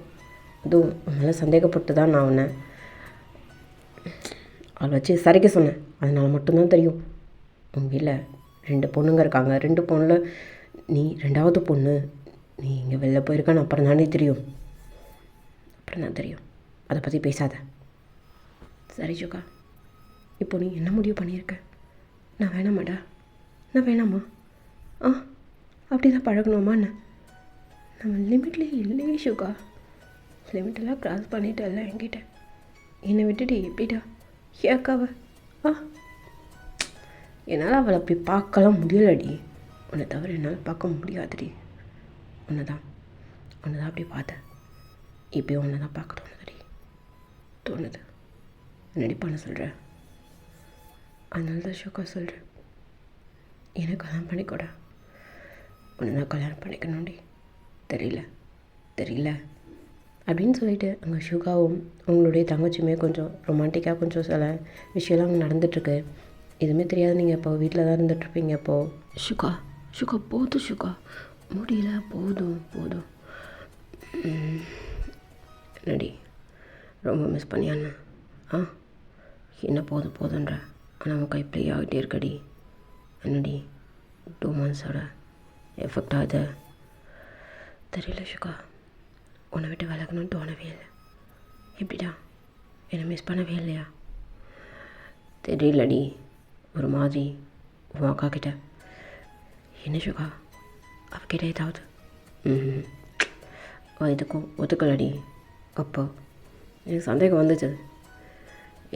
அதுவும் உன் மேலே சந்தேகப்பட்டு தான் நான் உன்னை அவளை வச்சு சரிக்க சொன்னேன். அதனால் மட்டும்தான் தெரியும். உங்கள் வீட்டில் 2 பொண்ணுங்க இருக்காங்க, 2 பொண்ணில் நீ 2வது பொண்ணு. நீ இங்கே வெளில போயிருக்கான்னு அப்புறம் தானே தெரியும். அதை பற்றி பேசாத. சரி சுகா, இப்போ நீ என்ன முடிவு பண்ணியிருக்க? நான் வேணாமா? அப்படி தான் பழகணுமா என்ன? நம்ம லிமிட்லேயே இல்லையே சுகா. லிமிட்டெல்லாம் க்ராஸ் பண்ணிட்டல என்கிட்ட. என்னை விட்டுட்டு எப்படிடா ஏக்காவ? என்னால் அவளை அப்படி பார்க்கலாம் முடியலடி. உன்னை தவிர என்னால் பார்க்க முடியாதுடி. உன்னை தான் அப்படி பார்த்தேன். இப்போயும் உன்னை தான் பார்க்க தோணுது. என்னடி பண்ண சொல்கிற? அதனால தான் ஷோக்கா சொல்கிறேன், எனக்கு கல்யாணம் பண்ணிக்கூட. உன்னை தான் கல்யாணம் பண்ணிக்கணும்டி. தெரியல அப்படின்னு சொல்லிட்டு அங்கே ஷுகாவும் உங்களுடைய தங்கச்சியுமே கொஞ்சம் ரொமான்டிக்காக கொஞ்சம் சில விஷயம்லாம் அங்கே நடந்துகிட்ருக்கு. எதுவுமே தெரியாது. நீங்கள் இப்போ வீட்டில் தான் இருந்துகிட்ருப்பீங்க. அப்போது ஷுகா போதும் ஷுகா, முடியல, போதும். என்னடி ரொம்ப மிஸ் பண்ணியாண்ணா? என்ன போதுன்ற? ஆனால் உன் கைப்பிளே ஆகிட்டே இருக்கடி. என்னடி 2 monthஸோட எஃபெக்ட் ஆகுது. தெரியல ஷுகா, உன்னை விட்டு விலகணும்னு தோணவே இல்லை. எப்படிடா, என்னை மிஸ் பண்ணவே இல்லையா? தெரியலடி, ஒரு மாதிரி உன் அக்கா கிட்ட. என்ன சுகா அவகிட்ட ஏதாவது? இதுக்கும் ஒத்துக்கலடி. அப்போ எனக்கு சந்தேகம் வந்துச்சு.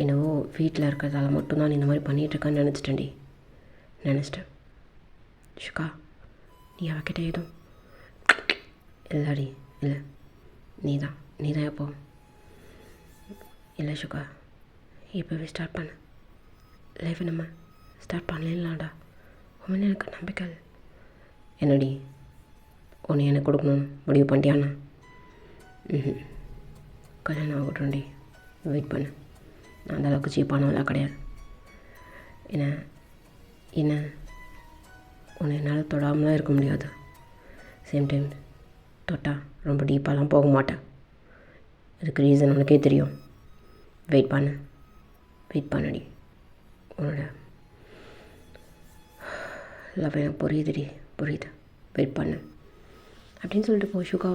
என்னவோ வீட்டில் இருக்கிறதால மட்டும்தான் நீ இந்த மாதிரி பண்ணிகிட்ருக்கான்னு நினச்சிட்டேன். சுகா நீ அவகிட்ட ஏதும் இல்லடி? இல்லை நீ தான் எப்போ? இல்லை சுகா இப்போவே ஸ்டார்ட் பண்ண லைஃப்பை நம்ம ஸ்டார்ட் பண்ணலாம்டா. உண்மையிலே எனக்கு நம்பிக்கை இல்லை. என்னடி உன்னை எனக்கு கொடுக்கணும்னு முடிவு பண்ணிட்டியாண்ணா? கல்யாணம் ஆகட்டும்டி, வெயிட் பண்ணு. நான் அந்தளவுக்கு சீப்பானவெல்லாம் கிடையாது. என்ன உன்னை என்னால் தொடாமலாம் இருக்க முடியாது. சேம் டைம் தொட்டா ரொம்ப டீப்பாலாம் போக மாட்டேன். அதுக்கு ரீசன் உனக்கே தெரியும். வெயிட் பண்ணுடி. உன்னோட லவ் எனக்கு புரியுது. வெயிட் பண்ணு அப்படின்னு சொல்லிட்டு சுகா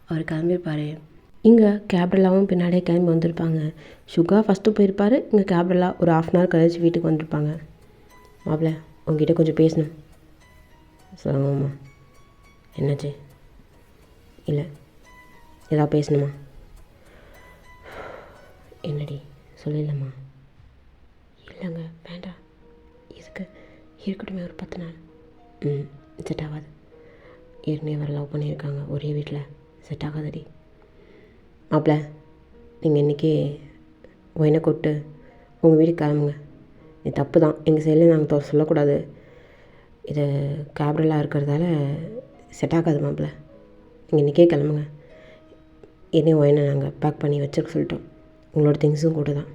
அவர் கிளம்பியிருப்பார். இங்கே கேப்ரலாவும் பின்னாடியே கிளம்பி வந்திருப்பாங்க. சுகா ஃபஸ்ட்டு போயிருப்பார். இங்கே கேப்ரலா ஒரு 1/2 hour கழிச்சு வீட்டுக்கு வந்திருப்பாங்க. மாப்பிள்ள உங்ககிட்ட கொஞ்சம் பேசணும். சொல்லுங்கம்மா. என்னாச்சு? இல்லை ஏதாவது பேசணுமா? என்னடி சொல்லிடலாமா? இல்லைங்க வேண்டாம், இதுக்கு இருக்கட்டுமே ஒரு 10 நாள். செட் ஆகாது. ஏற்கனவே வர லவ் பண்ணியிருக்காங்க ஒரே வீட்டில், செட் ஆகாதடி. மாப்பிள்ள நீங்கள் இன்றைக்கி ஒயினை கூப்பிட்டு உங்கள் வீட்டுக்கு கிளம்புங்க. இது தப்பு தான், எங்கள் சைடில் நாங்கள் சொல்லக்கூடாது. இது கேப்ரலாக இருக்கிறதால செட் ஆகாது மாப்பிள்ள. நீங்கள் இன்றைக்கே கிளம்புங்க. என்னையும் ஒயினை நாங்கள் பேக் பண்ணி வச்சுருக்க சொல்லிட்டோம். உங்களோட திங்ஸும் கூட தான்.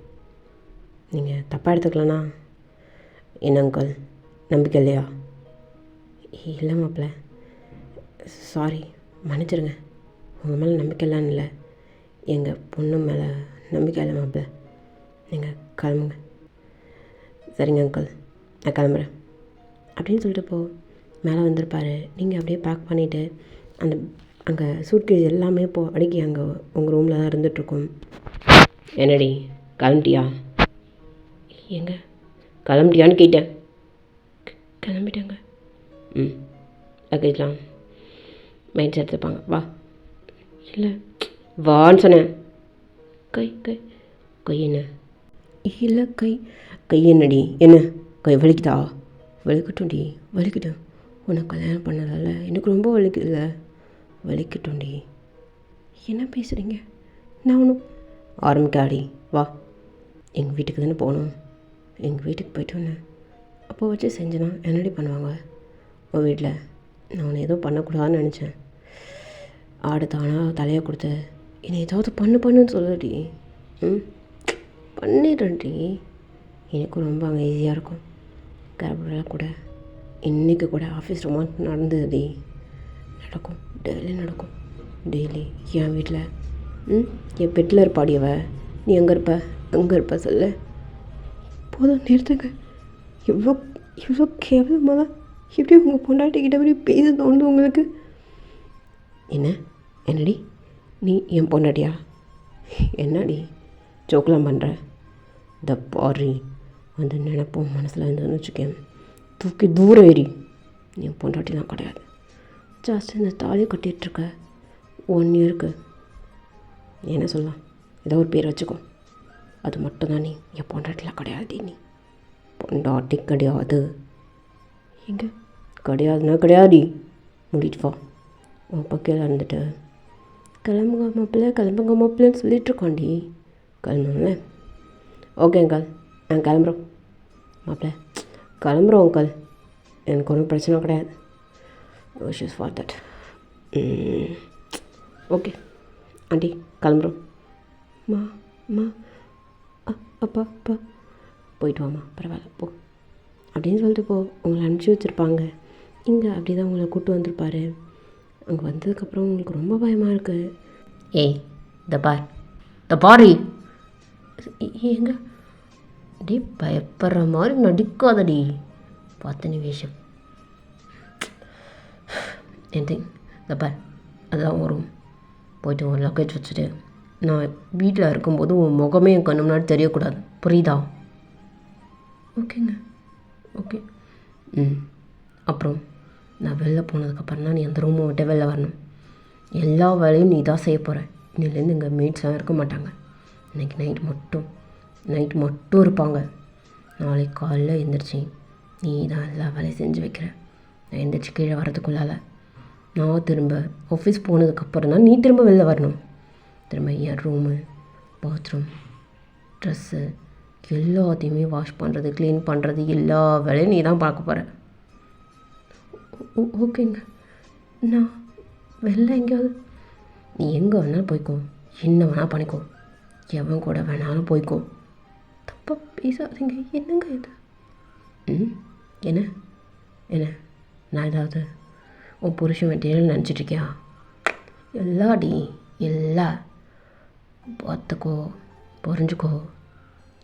நீங்கள் தப்பாக எடுத்துக்கலண்ணா. என்ன அங்கிள் நம்பிக்கை இல்லையா? இல்லை மாப்பிள்ள சாரி, மன்னிச்சிருங்க. உங்கள் மேலே நம்பிக்கை இல்லைன்னு இல்லை, எங்கள் பொண்ணு மேலே நம்பிக்கை இல்லை மாப்பிள்ள. நீங்கள் கிளம்புங்க. சரிங்க அங்கிள் நான் கிளம்புறேன் அப்படின்னு சொல்லிட்டு மேலே வந்திருப்பார். நீங்கள் அப்படியே பேக் பண்ணிவிட்டு அங்கே சூட்கேஸ் எல்லாமே அடுக்கி அங்கே உங்கள் ரூமில் தான் இருந்துகிட்ருக்கோம். என்னடி கிளம்பிட்டியா? எங்க கிளம்பிட்டியான்னு கேட்டேன். கிளம்பிட்டேங்க. லக்கேஜ்லாம் மைண்ட் எடுத்துப்பாங்க. வா. இல்லை வான்னு சொன்னேன். கை என்ன? இல்லை கை என்னடி? என்ன கை வலிக்குதா? வலிக்கட்டும்டி, வலிக்கட்டும். உனக்கு கல்யாணம் பண்ணதால எனக்கு ரொம்ப வலிக்குதுல்ல, வலிக்கட்டும்டி. என்ன பேசுகிறீங்க? நான் ஒன்றும் ஆரம்பிக்காடி. வா, எங்கள் வீட்டுக்கு தானே போகணும். எங்கள் வீட்டுக்கு போய்ட்டு வந்தேன். அப்போ வச்சு செஞ்சேன்னா என்னடி பண்ணுவாங்க உன் வீட்டில்? நான் உன்னை ஏதோ பண்ணக்கூடாதுன்னு நினச்சேன். ஆடு தானாக தலையை கொடுத்து என்னை ஏதாவது பண்ணுன்னு சொல்லுடி. பண்ணிடுறேன்டி. எனக்கும் ரொம்ப அங்கே ஈஸியாக இருக்கும். கேப்ரலாக கூட இன்றைக்கி கூட ஆஃபீஸ் ரொமான்ஸ் நடந்ததுடி. நடக்கும், டெய்லி நடக்கும். டெய்லி என் வீட்டில் என் பெட்டில் இருப்பாடியவ. நீ எங்கே இருப்ப சொல்லு. போதும் நிறுத்துங்க. இவ்வளோ கேவலமாக தான் எப்படி உங்கள் பொண்டாட்டிக்கிட்ட போய் பேச தோணுது உங்களுக்கு? என்னடி நீ என் பொண்டாட்டியா? என்னடி ஜோக்கெலாம் பண்ணுற? இந்த பாரி நினைப்போம் மனசில் இருந்ததுன்னு வச்சுக்கேன், தூக்கி தூரம் ஏறி. என் பொண்டாட்டிலாம் கிடையாது. ஜாஸ்தி இந்த தாலி கட்டிகிட்ருக்க 1 yearக்கு என்ன சொல்லலாம், ஏதோ ஒரு பேர் வச்சுக்கோ. அது மட்டும்தான் நீ என் பொண்டாட்டிலாம் கிடையாது. நீ பொண்டாட்டி கிடையாது. எங்கே கிடையாதுன்னா கிடையாதுடி. முடிட்டு வா. உன் பக்கையில் இருந்துட்டு கிளம்புங்க மாப்பிள்ளைன்னு சொல்லிகிட்ருக்காண்டி. கிளம்புங்களே. ஓகே அங்காள் நாங்கள் கிளம்புறோம். மாப்பிள்ள கிளம்புறோம் அங்காள், எனக்கு ஒன்றும் பிரச்சனை கிடையாது. Wishes for that. Okay aunty கிளம்புறோம். மா அப்பா போயிட்டு வாம்மா, பரவாயில்ல போ அப்படின்னு சொல்லிட்டு உங்களை அனுப்பிச்சி வச்சுருப்பாங்க. இங்கே அப்படி தான் உங்களை கூப்பிட்டு வந்திருப்பாரு. அங்கே வந்ததுக்கப்புறம் உங்களுக்கு ரொம்ப பயமாக இருக்குது. ஏய் த பாரி எங்க டே பயப்படுற மாதிரி நடிக்காதடி. 10 நிமிஷம் பார், அதுதான் வரும். போய்ட்டு ஒரு லக்கேஜ் வச்சுட்டு நான் வீட்டில் இருக்கும்போது உன் முகமே என் கண்ணு முன்னாடி தெரியக்கூடாது, புரியுதா? ஓகேங்க ஓகே. ம். அப்புறம் நான் வெளில போனதுக்கப்புறம் தான் நீ அந்த ரூமை விட்டு வெளில வரணும். எல்லா வேலையும் நீ தான் செய்ய போகிற. இன்னிலேருந்து இங்கே மேட்ஸ்லாம் இருக்க மாட்டாங்க. இன்றைக்கி நைட் மட்டும் இருப்பாங்க. நாளைக்கு காலைல எழுந்திரிச்சி நீ தான் எல்லா வேலையும் செஞ்சு வைக்கிற. நான் எழுந்திரிச்சி கீழே வரதுக்குள்ளால நான் திரும்ப ஆஃபீஸ் போனதுக்கப்புறம் தான் நீ திரும்ப வெளில வரணும். திரும்ப என் ரூமு, பாத்ரூம், ட்ரெஸ்ஸு எல்லாத்தையுமே வாஷ் பண்ணுறது, க்ளீன் பண்ணுறது, எல்லா வேலையும் நீ தான் பார்க்க போகிற. ஓகேங்க. நான் வெளில எங்கேயாவது நீ எங்கே வேணாலும் போய்க்கோ, என்ன வேணால் பண்ணிக்கோ, எவன் கூட வேணாலும் போய்க்கோ. தப்பாக பேசாதீங்க. என்னங்க இது? என்ன என்ன நான் ஏதாவது உன் புருஷன் மெட்டீரியல் நினச்சிட்ருக்கியா? எல்லாடி எல்லா பார்த்துக்கோ, புரிஞ்சுக்கோ,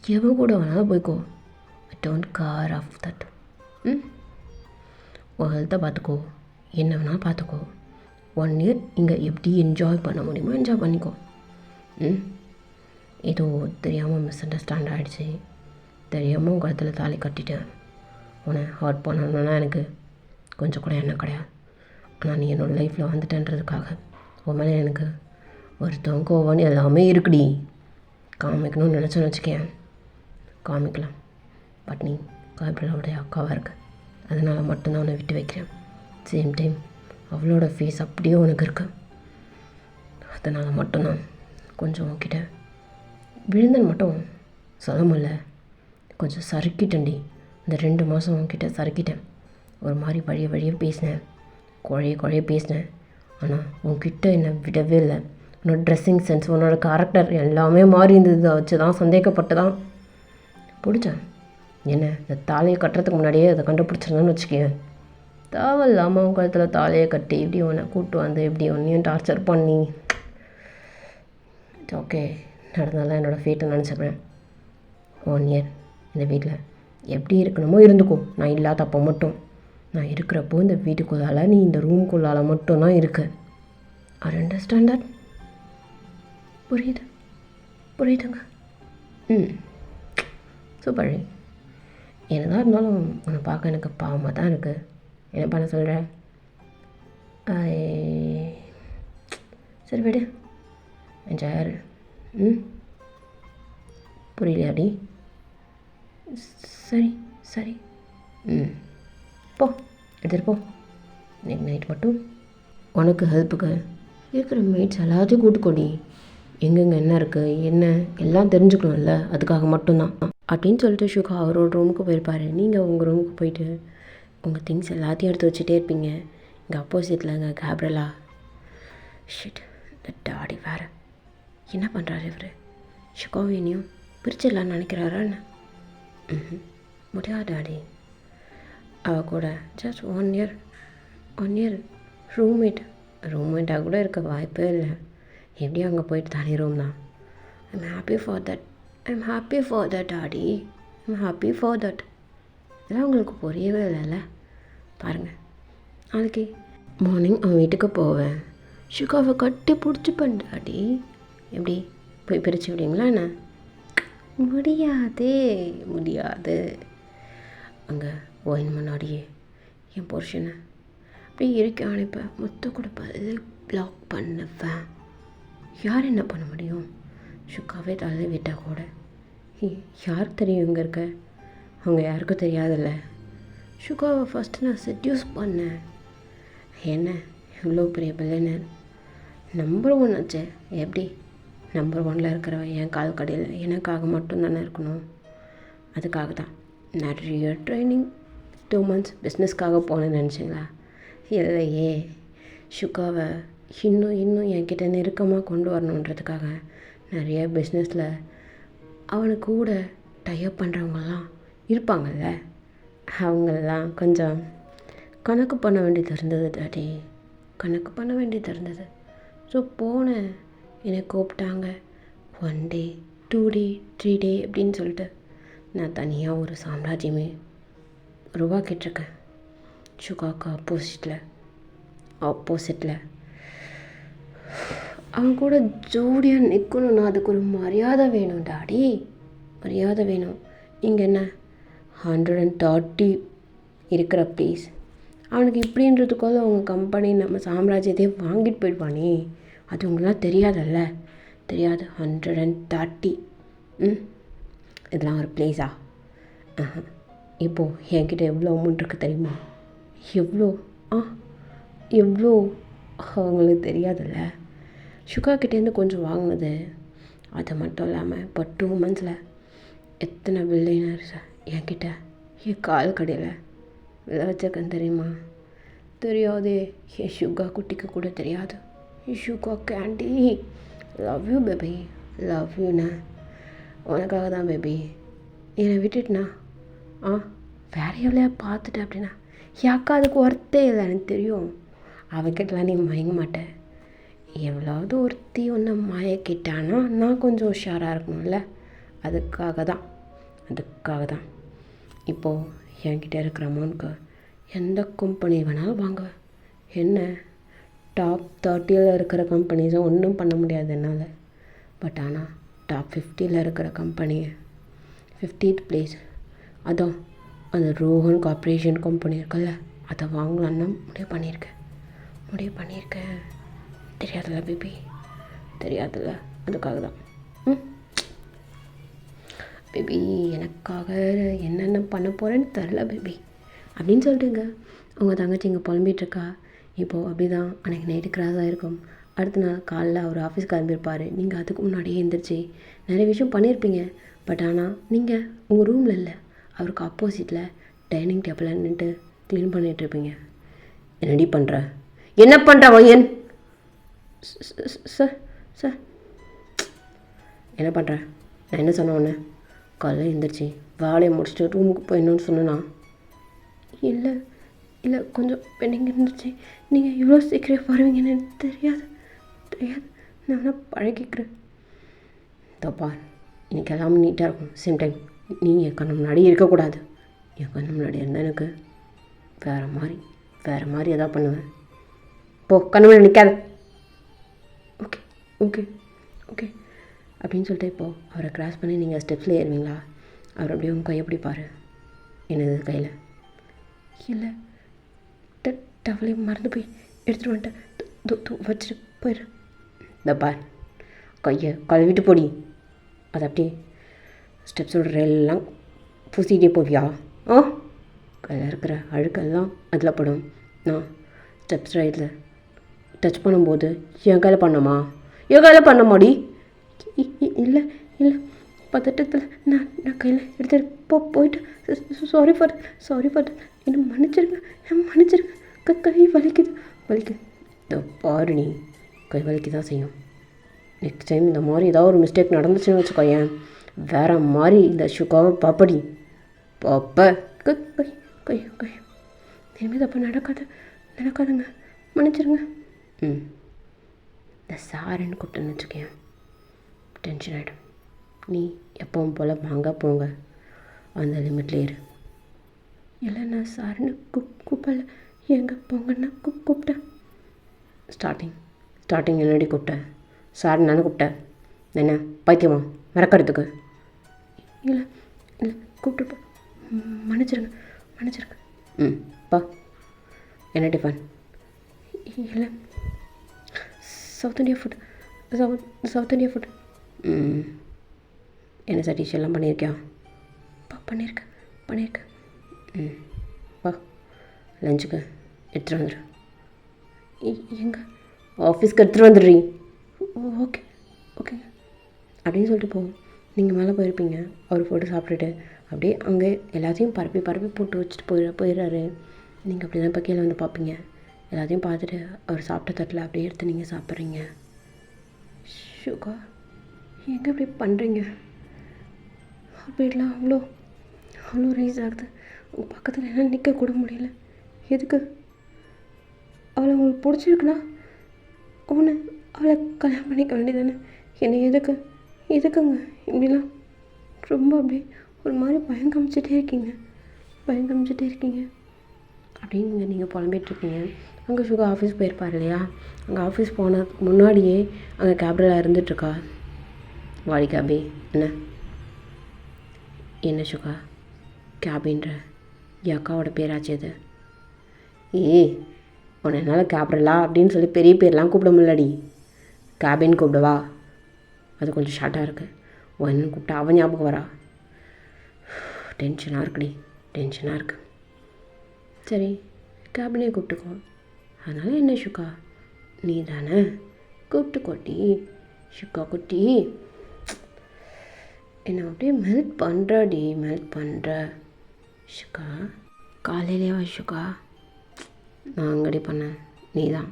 எவன் கூட வேணாலும் போய்க்கோ. I don't care of that. உன் ஹெல்த்தை பார்த்துக்கோ, என்ன வேணாலும் பார்த்துக்கோ. 1 இயர் இங்கே எப்படி என்ஜாய் பண்ண முடியுமோ என்ஜாய் பண்ணிக்கோ. ஏதோ தெரியாமல் மிஸ் அண்டர்ஸ்டாண்ட் ஆகிடுச்சு, தெரியாமல் உங்கள் இடத்துல தாலி கட்டிட்டேன். உன்னை ஹர்ட் பண்ணணுன்னா எனக்கு கொஞ்சம் கூட எண்ணம் கிடையாது. ஆனால் நீ என்னோடய லைஃப்பில் வந்துட்டேன்றதுக்காக உன் மேலே எனக்கு ஒருத்தவங்க கோவம்னு எல்லாமே இருக்குடி. காமிக்கணும்னு நினச்சோன்னு வச்சுக்கேன், காமிக்கலாம். பட் நீ காய்பிளாவுடைய அக்காவாக இருக்க, அதனால் மட்டும்தான் உன்னை விட்டு வைக்கிறேன். சேம் டைம் அவளோட ஃபேஸ் அப்படியே உனக்கு இருக்கு. அதனால் மட்டும்தான் கொஞ்சம் உன்கிட்ட விழுந்தன் மட்டும் சொல்ல முடியல, கொஞ்சம் சறுக்கிட்டேன்டி. இந்த 2 மாதம் உன்கிட்ட சறுக்கிட்டேன். ஒரு மாதிரி வழிய பேசினேன், குழைய பேசினேன். ஆனால் உன்கிட்ட என்னை விடவே இல்லை. உன்னோட ட்ரெஸ்ஸிங் சென்ஸ், உன்னோட கேரக்டர் எல்லாமே மாறி இருந்தது. அதை வச்சு தான் சந்தேகப்பட்டு தான் பிடிச்சேன். என்ன இந்த தாலியை கட்டுறதுக்கு முன்னாடியே அதை கண்டுபிடிச்சிருந்தேன்னு வச்சுக்கேன், தேவையில்லாமல் உன் கழுத்தில் தாலியை கட்டி இப்படி உன்னை கூப்பிட்டு வந்து இப்படி ஒன்றையும் டார்ச்சர் பண்ணி. ஓகே, நடந்தாலும் என்னோடய ஃபேட்டை நினச்சிக்கிறேன். 1 இயர் இந்த வீட்டில் எப்படி இருக்கணுமோ இருந்துக்கோ. நான் இல்லாதப்போ மட்டும், நான் இருக்கிறப்போ இந்த வீட்டுக்குள்ளால் நீ இந்த ரூம்குள்ளால் மட்டும்தான் இருக்க. I understand that. புரியுதுங்க. சூப்பர். என்னதான் இருந்தாலும் உன்னை பார்க்க எனக்கு பாவமாக தான் இருக்குது. என்ன பண்ண சொல்கிற? சரி விடு, என்ஜாயாரு. புரியலையாடி? சரி. போ, எடுத்துகிட்டு போ. இன்னைக்கு நைட் மட்டும் உனக்கு ஹெல்ப்புக்கு இருக்கிற மேட்ஸ் எல்லாத்தையும் கூட்டுக்கொடி. எங்கெங்கே என்ன இருக்குது என்ன எல்லாம் தெரிஞ்சுக்கணும்ல, அதுக்காக மட்டும்தான் அப்படின்னு சொல்லிட்டு ஷுகா அவரோட ரூமுக்கு போயிருப்பார். நீங்கள் உங்கள் ரூமுக்கு போயிட்டு உங்கள் திங்ஸ் எல்லாத்தையும் எடுத்து வச்சுட்டே இருப்பீங்க. இங்கே அப்போசிட்டில் இங்கே கேப்ரலா ஷிட், இந்த டாடி வேறு என்ன பண்ணுறாரு இவர்? ஷுகாவையும் பிரிச்சிடலான்னு நினைக்கிறாரான்னு? முடியாது டாடி. அவள் கூட ஜஸ்ட் 1 இயர் ரூம்மேட்டாக கூட இருக்க வாய்ப்பே இல்லை. எப்படியும் அங்கே போயிட்டு தனி ரூம் தான். I'm happy for that daddy. இதெல்லாம் உங்களுக்கு புரியவே இல்லைல்ல. பாருங்கள், நாளைக்கு மார்னிங் அவன் வீட்டுக்கு போவேன். ஷுகாவை கட்டி பிடிச்சிப்பேன் டாடி. எப்படி போய் பிரித்து விடுவீங்களா என்ன? முடியாது. அங்கே ஒயின் முன்னாடியே என் புருஷனை அப்படி இருக்க அனுப்பேன், முத்த கொடுப்பேன், பிளாக் பண்ணுவேன். யார் என்ன பண்ண முடியும்? ஷுக்காவே தள்ளி விட்டால் கூட யாருக்கு தெரியும் இங்கே இருக்க? அவங்க யாருக்கும் தெரியாதில்ல. ஷுக்காவை ஃபஸ்ட்டு நான் செட்யூஸ் பண்ணேன். என்ன இவ்வளோ பெரிய பிள்ளைனர் நம்பர் 1 ஆச்சே. எப்படி நம்பர் 1 இருக்கிறவன் என் கால் கடையில் எனக்காக மட்டும்தானே இருக்கணும். அதுக்காக தான் நிறைய ட்ரைனிங் 2 months பிஸ்னஸ்க்காக போனேன்னு நினச்சிங்களா? இல்லையே, ஷுக்காவை இன்னும் என்கிட்ட நெருக்கமாக கொண்டு வரணுன்றதுக்காக நிறைய பிஸ்னஸில் அவனுக்கு கூட டைப் பண்ணுறவங்கலாம் இருப்பாங்கள்ல, அவங்களெல்லாம் கொஞ்சம் கணக்கு பண்ண வேண்டியது இருந்தது டாடி. ஸோ போனேன். என்னை கூப்பிட்டாங்க. 1 day 2 day 3 day அப்படின்னு சொல்லிட்டு நான் தனியாக ஒரு சாம்ராஜ்யமே உருவாக்கிட்டுருக்கேன். ஷுகாவுக்கு ஆப்போசிட்டில் அவன் கூட ஜோடியாக நிற்கணும்னா அதுக்கு ஒரு மரியாதை வேணும் டாடி. இங்கே என்ன 130 இருக்கிற ப்ளீஸ். அவனுக்கு இப்படின்றதுக்குள்ள உங்கள் கம்பெனி நம்ம சாம்ராஜ்யத்தையே வாங்கிட்டு போயிடுவானே. அது உங்களாம் தெரியாதல்ல. தெரியாது. 130. இதெல்லாம் ஒரு ப்ளேஸா? இப்போது என்கிட்ட எவ்வளோ அமௌண்ட் இருக்குது தெரியுமா? எவ்வளோ? எவ்வளோ அவங்களுக்கு தெரியாதுல்ல. சுகாக்கிட்டேருந்து கொஞ்சம் வாங்கினது. அது மட்டும் இல்லாமல் இப்போ 2 monthஸில் எத்தனை பில்லியனர்ஸ் என்கிட்ட என் கால் கடையில் விழ வச்சிருக்கேன்னு தெரியுமா? தெரியாதே. என் சுகா குட்டிக்கு கூட தெரியாது. என் Suga candy. Love you baby, love யூண்ணா. உனக்காக தான் பேபி. என்னை விட்டுட்டுனா வேற எவ்வளோ பார்த்துட்டேன் அப்படின்னா யாக்கா அதுக்கு ஒர்த்தே இல்லை. எனக்கு தெரியும். அவகிட்டலாம் நீ மயங்க மாட்டேன். எவ்வளோவது ஒருத்தி ஒன்று மயக்கிட்டானா நான் கொஞ்சம் உஷாராக இருக்கணும்ல. அதுக்காக தான் இப்போது என்கிட்ட இருக்கிற அமௌண்ட்க்கு எந்த கம்பெனி வேணாலும் வாங்க. என்ன டாப் 30 இருக்கிற கம்பெனிஸும் ஒன்றும் பண்ண முடியாது என்னால். பட் ஆனால் டாப் 50 இருக்கிற கம்பெனி 50th பிளேஸ் அதான் அந்த ரோஹன் கார்ப்பரேஷன் கம்பெனி இருக்குல்ல, அதை வாங்கலான்னு முடிவு பண்ணியிருக்கேன். தெரியாதுல்ல பேபி, தெரியாதுல்ல. அதுக்காக தான் பேபி எனக்காக என்னென்ன பண்ண போகிறேன்னு தெரில பேபி அப்படின்னு சொல்லிட்டுங்க. உங்கள் தங்கச்சி இங்கே புலம்பிகிட்ருக்கா. இப்போது அப்படி தான் அன்றைக்கி நைட்டு கிராஸாக இருக்கும். அடுத்த நாள் காலைல அவர் ஆஃபீஸ் கிளம்பியிருப்பார். நீங்கள் அதுக்கு முன்னாடியே எழுந்திரிச்சு நிறைய விஷயம் பண்ணியிருப்பீங்க. பட் ஆனால் நீங்கள் உங்கள் ரூமில் இல்லை, அவருக்கு ஆப்போசிட்டில் டைனிங் டேபிளில் நின்றுட்டு க்ளீன் பண்ணிகிட்ருப்பீங்க. என்னடி பண்ணுற? என்ன பண்ணுற வையன்? சார் சார் என்ன பண்ணுற? நான் என்ன சொன்ன உடனே காலையில் எழுந்திரிச்சி வேலையை முடிச்சுட்டு ரூமுக்கு போயிடணுன்னு சொன்னேன்னா? இல்லை கொஞ்சம் பெண்டிங் இருந்துச்சு. நீங்கள் இவ்வளோ சீக்கிரம் வருவீங்கன்னு எனக்கு தெரியாது. நான் பழகிக்கிறேன். தப்பா இன்றைக்கி எல்லாமே நீட்டாக இருக்கும். சேம் டைம் நீ என் கண்ணு முன்னாடி இருக்கக்கூடாது. என் கண்ணு முன்னாடி இருந்தால் எனக்கு வேறு மாதிரி எதாவது பண்ணுவேன். போ, கண்ணு முன்னாடி நிற்காத. ஓகே அப்படின்னு சொல்லிட்டு இப்போது அவரை கிராஸ் பண்ணி நீங்கள் ஸ்டெப்ஸில் ஏறுவீங்களா? அவர் அப்படியே உங்கள் கையை பிடிப்பார். என்னது கையில்? இல்லை டவலையை மறந்து போய் எடுத்துகிட்டு வந்துட்டேன். வச்சுட்டு போயிடு. இந்த பார், கையை கழுவிட்டு போடி. அது அப்படியே ஸ்டெப்ஸோட ரெல்லாம் பூசிக்கிட்டே போவியா? கையில் இருக்கிற அழுக்கெல்லாம் அதில் படும். நான் ஸ்டெப்ஸ் ரைட்டில் டச் பண்ணும்போது என் கையில் பண்ணமாடி? இல்லை பதட்டத்தில் நான் கையில் எடுத்துகிட்டு போயிட்டு சாரி ஃபார் என்னை மன்னிச்சிருங்க. கை வலிக்குது. இந்த பாரு, நீ கை வலிக்க தான் செய்யும். நெக்ஸ்ட் டைம் இந்த மாதிரி ஏதாவது ஒரு மிஸ்டேக் நடந்துச்சுன்னு வச்சுக்கோயேன், வேறு மாதிரி இந்த சுகாவை பாப்படி பாப்ப. கை இனிமேல் தப்பா நடக்காதுங்க, மன்னிச்சிருங்க. இந்த சாருன்னு கூப்பிட்டுன்னு வச்சுக்கேன், டென்ஷன் ஆகிடும். நீ எப்பவும் போல் வாங்க போங்க, அந்த லிமிட்லேயே இரு. இல்லை நான் சாருன்னு கூப்பிடல, எங்கே போங்கன்னா கூப்பிட்டேன். ஸ்டார்டிங் என்னடி கூப்பிட்டேன்? சார் நானும் கூப்பிட்டேன். என்ன பைத்தியமா மறக்கிறதுக்கு? இல்லை கூப்பிட்டு மன்னிச்சிருங்க. பா. என்ன டிஃபன்? இல்லை சவுத் இந்தியா ஃபுட். என்ன சட்டீஷ் எல்லாம் பண்ணியிருக்கியா? பண்ணியிருக்கேன். வா, லஞ்சுக்கு எடுத்துகிட்டு வந்துடு. எங்கே? ஆஃபீஸ்க்கு எடுத்துகிட்டு வந்துடுறீ? ஓகே அப்படின்னு சொல்லிட்டு போவோம். நீங்கள் மேலே போயிருப்பீங்க. அவர் ஃபோட்டோ சாப்பிட்டுட்டு அப்படியே அங்கே எல்லாத்தையும் பரப்பி போட்டு வச்சுட்டு போயிடுறாரு. நீங்கள் அப்படி தான் இப்போ கீழே வந்து பார்ப்பீங்க. எல்லாத்தையும் பார்த்துட்டு அவர் சாப்பிட்ட தட்டில் அப்படியே எடுத்து நீங்கள் சாப்பிட்றீங்க. சுகா, எங்கே இப்படி பண்ணுறீங்க? அப்படிலாம் அவ்வளோ ரைஸ் ஆகுது. உங்கள் பக்கத்தில் என்னால் நிற்க கூட முடியல. எதுக்கு? அவளை உங்களுக்கு பிடிச்சிருக்குன்னா அவளை கல்யாணம் பண்ணிக்க வேண்டியதானே? என்னை எதுக்குங்க இப்படிலாம் ரொம்ப அப்படியே ஒரு மாதிரி பயம் காமிச்சிட்டே இருக்கீங்க அப்படின்னு நீங்கள் புலம்பிகிட்ருக்கீங்க. அங்கே சுகா ஆஃபீஸ் போயிருப்பார் இல்லையா? அங்கே ஆஃபீஸ் போனதுக்கு முன்னாடியே அங்கே கேப்டலாக இருந்துகிட்ருக்கா. வாடி கேபி. என்ன சுகா கேபின்ற என் அக்காவோட பேராச்சு அது. ஏய், உன்னை என்னால் கேப்ரலா அப்படின்னு சொல்லி பெரிய பேர்லாம் கூப்பிட முடியலடி. கேபின் கூப்பிடுவா, அது கொஞ்சம் ஷார்ட்டாக இருக்குது. ஒன்று கூப்பிட்டா அவன் ஞாபகம் வரா. டென்ஷனாக இருக்குடி, டென்ஷனாக இருக்கு. சரி, கேபினே கூப்பிட்டுக்கோ. அதனால் என்ன சுக்கா, நீ தானே கூப்பிட்டுக்கோட்டி. சுக்கா குட்டி, என்னை அப்படியே மெல்ட் பண்ணுறடி, மெல்ட் பண்ணுற. சுக்கா காலையிலேவா சுக்கா? நான் அங்கடி பண்ணேன், நீ தான்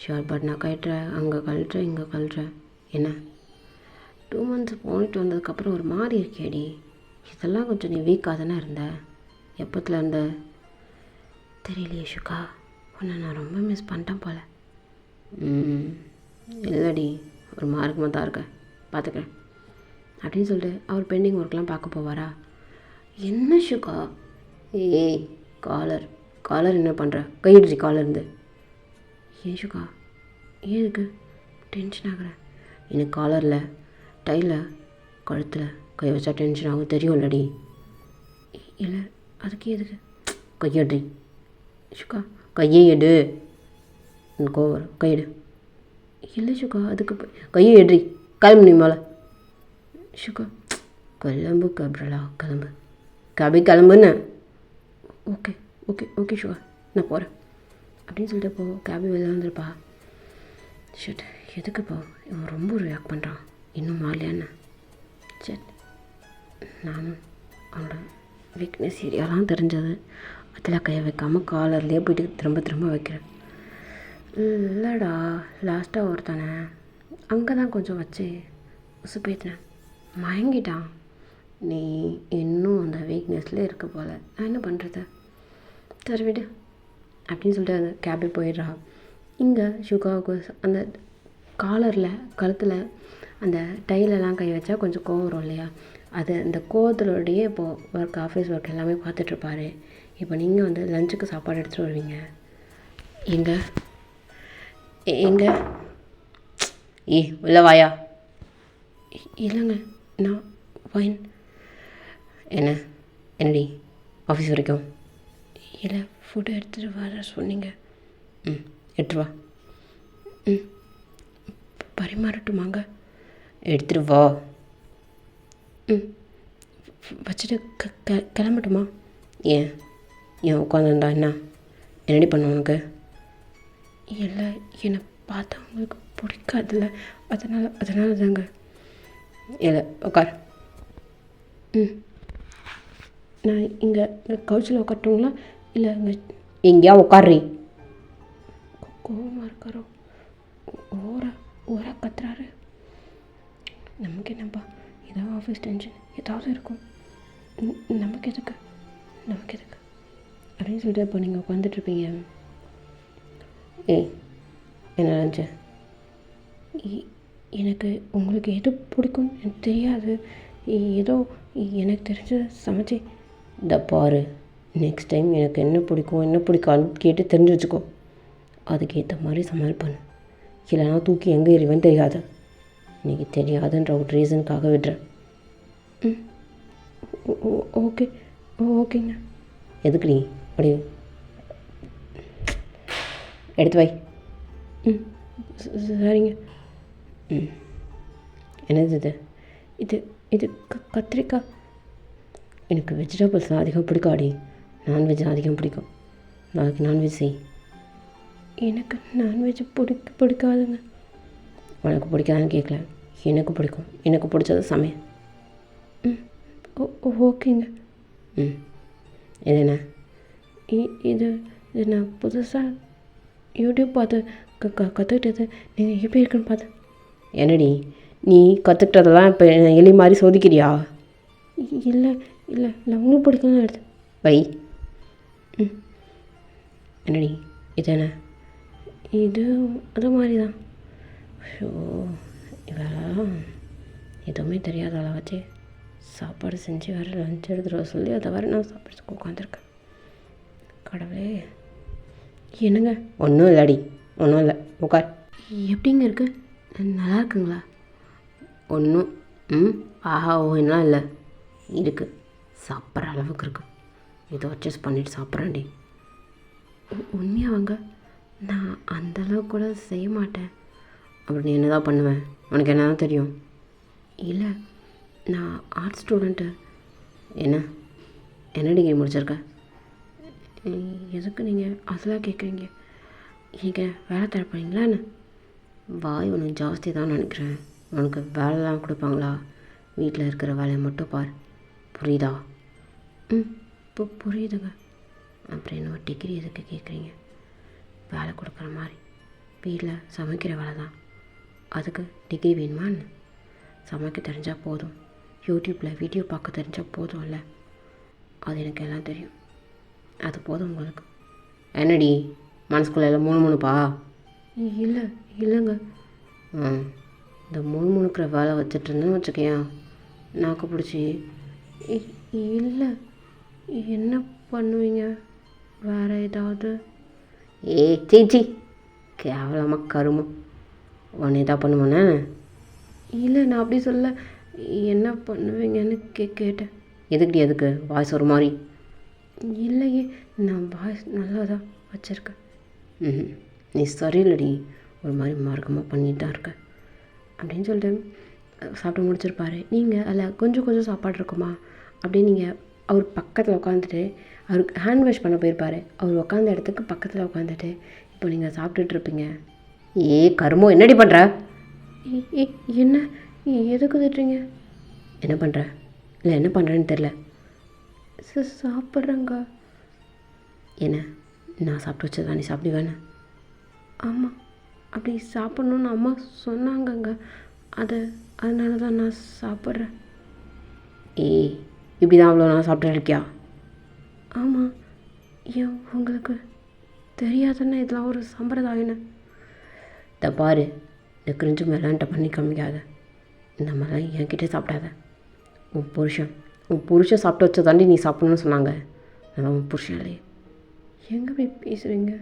ஷார்ட் பட்னா கழட்டுற, அங்கே கழட்டுற, இங்கே கழட்டுற. என்ன 2 months போயிட்டு வந்ததுக்கப்புறம் ஒரு மாதிரி இருக்கேடி. இதெல்லாம் கொஞ்சம் நீ வீக்காக தானே இருந்த. எப்போத்துல இருந்த தெரியலையே சுக்கா. உன்னை நான் ரொம்ப மிஸ் பண்ணிட்டேன் போல். இல்லைடி, ஒரு மார்க்கமாக தான் இருக்கேன், பார்த்துக்கிறேன் அப்படின்னு சொல்லிட்டு அவர் பெண்டிங் ஒர்க்லாம் பார்க்க போவாரா? என்ன சுக்கா? ஏய், காலர் என்ன பண்ணுற? கையிடுச்சு காலர் இருந்து. ஏன் சுக்கா, ஏன் இருக்கு டென்ஷன் ஆகுறேன்? எனக்கு காலரில், டையில், கழுத்தில் கை வச்சா டென்ஷன் ஆகும், தெரியும்லடி. இல்லை, அதுக்கு எதுக்கு? கையெடு சுக்கா, கையை எடு. கோவம் கையெடு. இல்லை சுக்கா, அதுக்கு கையை எடுறி, கிளம்பு நீ மேலே. சுக்கா கிளம்பு கப்ரலா, கிளம்பு கிளம்புன்னு. ஓகே ஓகே ஓகே சுக்கா, நான் போகிறேன் அப்படின்னு சொல்லிட்டு போ. கேபி வெளில வந்துருப்பா. ஷட், எதுக்குப்பா இவன் ரொம்ப ரியாக்ட் பண்ணுறான், இன்னும் மாறலையான்னு. சரி, நானும் அவனோட வீக்னஸ் ஏரியாலாம் தெரிஞ்சது, அதில் கையை வைக்காமல் காலர்லேயே போய்ட்டு திரும்ப திரும்ப வைக்கிறேன். இல்லைடா, லாஸ்ட்டாக ஒருத்தானே அங்கே தான் கொஞ்சம் வச்சு உசுப்பேற்றினேன், மயங்கிட்டான். நீ இன்னும் அந்த வீக்னஸ்லேயே இருக்க போல், நான் என்ன பண்ணுறது? சரி விடு அப்படின்னு சொல்லிட்டு அந்த கேபில் போயிடுறா. இங்கே சுகாவுக்கு அந்த காலரில், கழுத்தில் அந்த டைலெல்லாம் கை வச்சா கொஞ்சம் கோவம் வரும் இல்லையா? அது அந்த கோவத்திலோடையே இப்போது ஆஃபீஸ் ஒர்க் எல்லாமே பார்த்துட்ருப்பாரு. இப்போ நீங்கள் வந்து லஞ்சுக்கு சாப்பாடு எடுத்துகிட்டு வருவீங்க. எங்கே உள்ள வாயா. இல்லைங்க, நான் ஃபைன். என்னடி ஆஃபீஸ் வரைக்கும்? இல்லை, ஃபுட்டு எடுத்துகிட்டு வர சொன்னீங்க. எடுத்துட்டு வா. பரிமாறட்டுமாங்க? எடுத்துகிட்டு வா. வச்சுட்டு கிளம்பட்டுமா? ஏன் உட்காந்துருந்தா என்னடி பண்ண உனக்கு? இல்லை, என்னை பார்த்தா உங்களுக்கு பிடிக்காதுல்ல, அதனால தாங்க. இல்லை, உட்கார். நான் இங்கே கவுச்சில் உட்காரட்டுங்களா? இல்லை இங்கே எங்கேயா உட்கார்றி. கோவமாக இருக்காரோ, ஓரா கத்துறாரு. நமக்கு என்னப்பா, ஏதாவது ஆஃபீஸ் டென்ஷன் ஏதாவது இருக்கும், நமக்கு எதுக்கு அப்படின்னு சொல்லிட்டு இப்போ நீங்கள் உட்காந்துட்ருப்பீங்க. என்ன நினச்ச? எனக்கு உங்களுக்கு எது பிடிக்கும் எனக்கு தெரியாது, ஏதோ எனக்கு தெரிஞ்ச சமைச்சி. இந்த பாரு, நெக்ஸ்ட் டைம் எனக்கு என்ன பிடிக்காதுன்னு கேட்டு தெரிஞ்சு வச்சுக்கோ, அதுக்கேற்ற மாதிரி சமையல் பண்ணு. இல்லைனா தூக்கி எங்கே எறிவேன்னு தெரியாது. இன்றைக்கி தெரியாதுன்ற ஒரு ரீசனுக்காக விடுறேன். ஓகேங்க. எதுக்கு நீ அப்படி எடுத்து வை. சரிங்க. என்னது இது கத்திரிக்காய். எனக்கு வெஜிடபிள்ஸ்லாம் அதிகம் பிடிக்காடி, நான்வெஜ் அதிகம் பிடிக்கும். நாளைக்கு நான்வெஜ் செய். எனக்கு நான்வெஜ் பிடிக்காதுங்க. உனக்கு பிடிக்காதுன்னு கேட்கல, எனக்கு பிடிக்கும். எனக்கு பிடிச்சது சமையல். ஓகேங்க. இது என்ன? இது நான் புதுசாக யூடியூப் பார்த்து கற்றுக்கிட்டது. நீங்கள் எப்படி இருக்குன்னு பார்த்தேன். என்னடி நீ கற்றுக்கிட்டதெல்லாம் இப்போ எலி மாதிரி சோதிக்கிறியா? இல்லை உங்களுக்கு பிடிக்கணும்னு எடுத்து வை. என்னடி இது என்ன? இது அது மாதிரி தான். ஷோ, இவெல்லாம் எதுவுமே தெரியாதால வச்சு சாப்பாடு செஞ்சு வேறு லஞ்ச் எடுத்துகிட்டு வர சொல்லி அதை வேறு நான் சாப்பிட்றதுக்கு உட்காந்துருக்கேன். கடவுளே. என்னங்க? ஒன்றும் இல்லடி, ஒன்றும் இல்லை, உட்கார். எப்படிங்க இருக்குது? நல்லா இருக்குங்களா? ஒன்றும் ஆஹா ஓ என்ன இல்லை, இருக்குது, சாப்பிட்ற அளவுக்கு இருக்குது. ஏதோ அட்ஜஸ்ட் பண்ணிட்டு சாப்பிட்றேன்டி. உண்மையாவாங்க? நான் அந்தளவுக்கு கூட செய்ய மாட்டேன். அப்படி நீ என்ன தான் பண்ணுவேன்? உனக்கு என்ன தான் தெரியும்? இல்லை, நான் ஆர்ட்ஸ் ஸ்டூடெண்ட்டு. என்ன டிகிரி முடிச்சிருக்க? எதுக்கு நீங்கள் அதெல்லாம் கேட்குறீங்க? நீங்கள் வேலை தரப்போறீங்களான்னு? வாய் உனக்கு ஜாஸ்தி தான் நினைக்கிறேன். உனக்கு வேலைலாம் கொடுப்பாங்களா? வீட்டில் இருக்கிற வேலையை மட்டும் பார், புரியுதா? புரியுதுங்க. அப்புறம் என்ன டிகிரி எதுக்கு கேட்குறீங்க? வேலை கொடுக்குற மாதிரி வீட்டில் சமைக்கிற வேலை தான், அதுக்கு டிகிரி வேணுமான்னு? சமைக்க தெரிஞ்சால் போதும், யூடியூப்பில் வீடியோ பார்க்க தெரிஞ்சால் போதும் இல்லை? அது எனக்கு எல்லாம் தெரியும், அது போதும் உங்களுக்கு. என்னடி மனசுக்குள்ள எல்லாம் முணுமுணுப்பா? இல்லைங்க. இந்த முணுமுணுக்கிற வேலை வச்சுட்டு இருந்தேன்னு வச்சுக்கேன், நாக்கு பிடிச்சி. இல்லை, என்ன பண்ணுவீங்க? வேறு ஏதாவது? சீச்சி, கேவலமாக கருமம். உன்னை தான் பண்ணுவேண்ணே? இல்லை, நான் அப்படி சொல்ல. என்ன பண்ணுவீங்கன்னு கேட்டேன். எதுக்கு வாய்ஸ் ஒரு மாதிரி? இல்லையே, நான் வாய்ஸ் நல்லா தான் வச்சுருக்கேன். நீ சரியில்லடி, ஒரு மாதிரி மார்க்கமாக பண்ணிட்டு தான் இருக்க அப்படின்னு சொல்லிட்டு சாப்பிட்டு முடிச்சிருப்பாரு. நீங்கள் அதில் கொஞ்சம் சாப்பாடு இருக்குமா அப்படின்னு நீங்கள் அவர் பக்கத்தில் உட்காந்துட்டு, அவருக்கு ஹேண்ட் வாஷ் பண்ண போயிருப்பார். அவர் உட்காந்த இடத்துக்கு பக்கத்தில் உட்காந்துட்டு இப்போ நீங்கள் சாப்பிட்டுட்ருப்பீங்க. கருமோ, என்னடி பண்ணுற? என்ன, எதுக்கு திட்டுறீங்க? என்ன பண்ணுற? இல்லை, என்ன பண்ணுறேன்னு தெரில. சாப்பிட்றேங்க. என்ன, நான் சாப்பிட்டு வச்சதா நீ சாப்பிடுவேண்ணே? ஆமாம், அப்படி சாப்பிட்ணுன்னு அம்மா சொன்னாங்கங்க, அதனால தான் நான் சாப்பிட்றேன். இப்படி தான் அவ்வளோ நான் சாப்பிட்டு இருக்கியா? ஆமாம், ஏன் உங்களுக்கு தெரியாதுன்னா இதெல்லாம் ஒரு சம்பிரதாயம்னு? இதை பாரு, இந்த கிரிஞ்சு மேலான்ட்ட பண்ணி காமிக்காத. இந்த மாதிரிலாம் என்கிட்ட சாப்பிடாத. உன் புருஷன் சாப்பிட்டு வச்சதாண்டி நீ சாப்பிட்ணுன்னு சொன்னாங்க. அதான் உன் புருஷன் இல்லையே. எங்கே போய் பேசுகிறீங்க?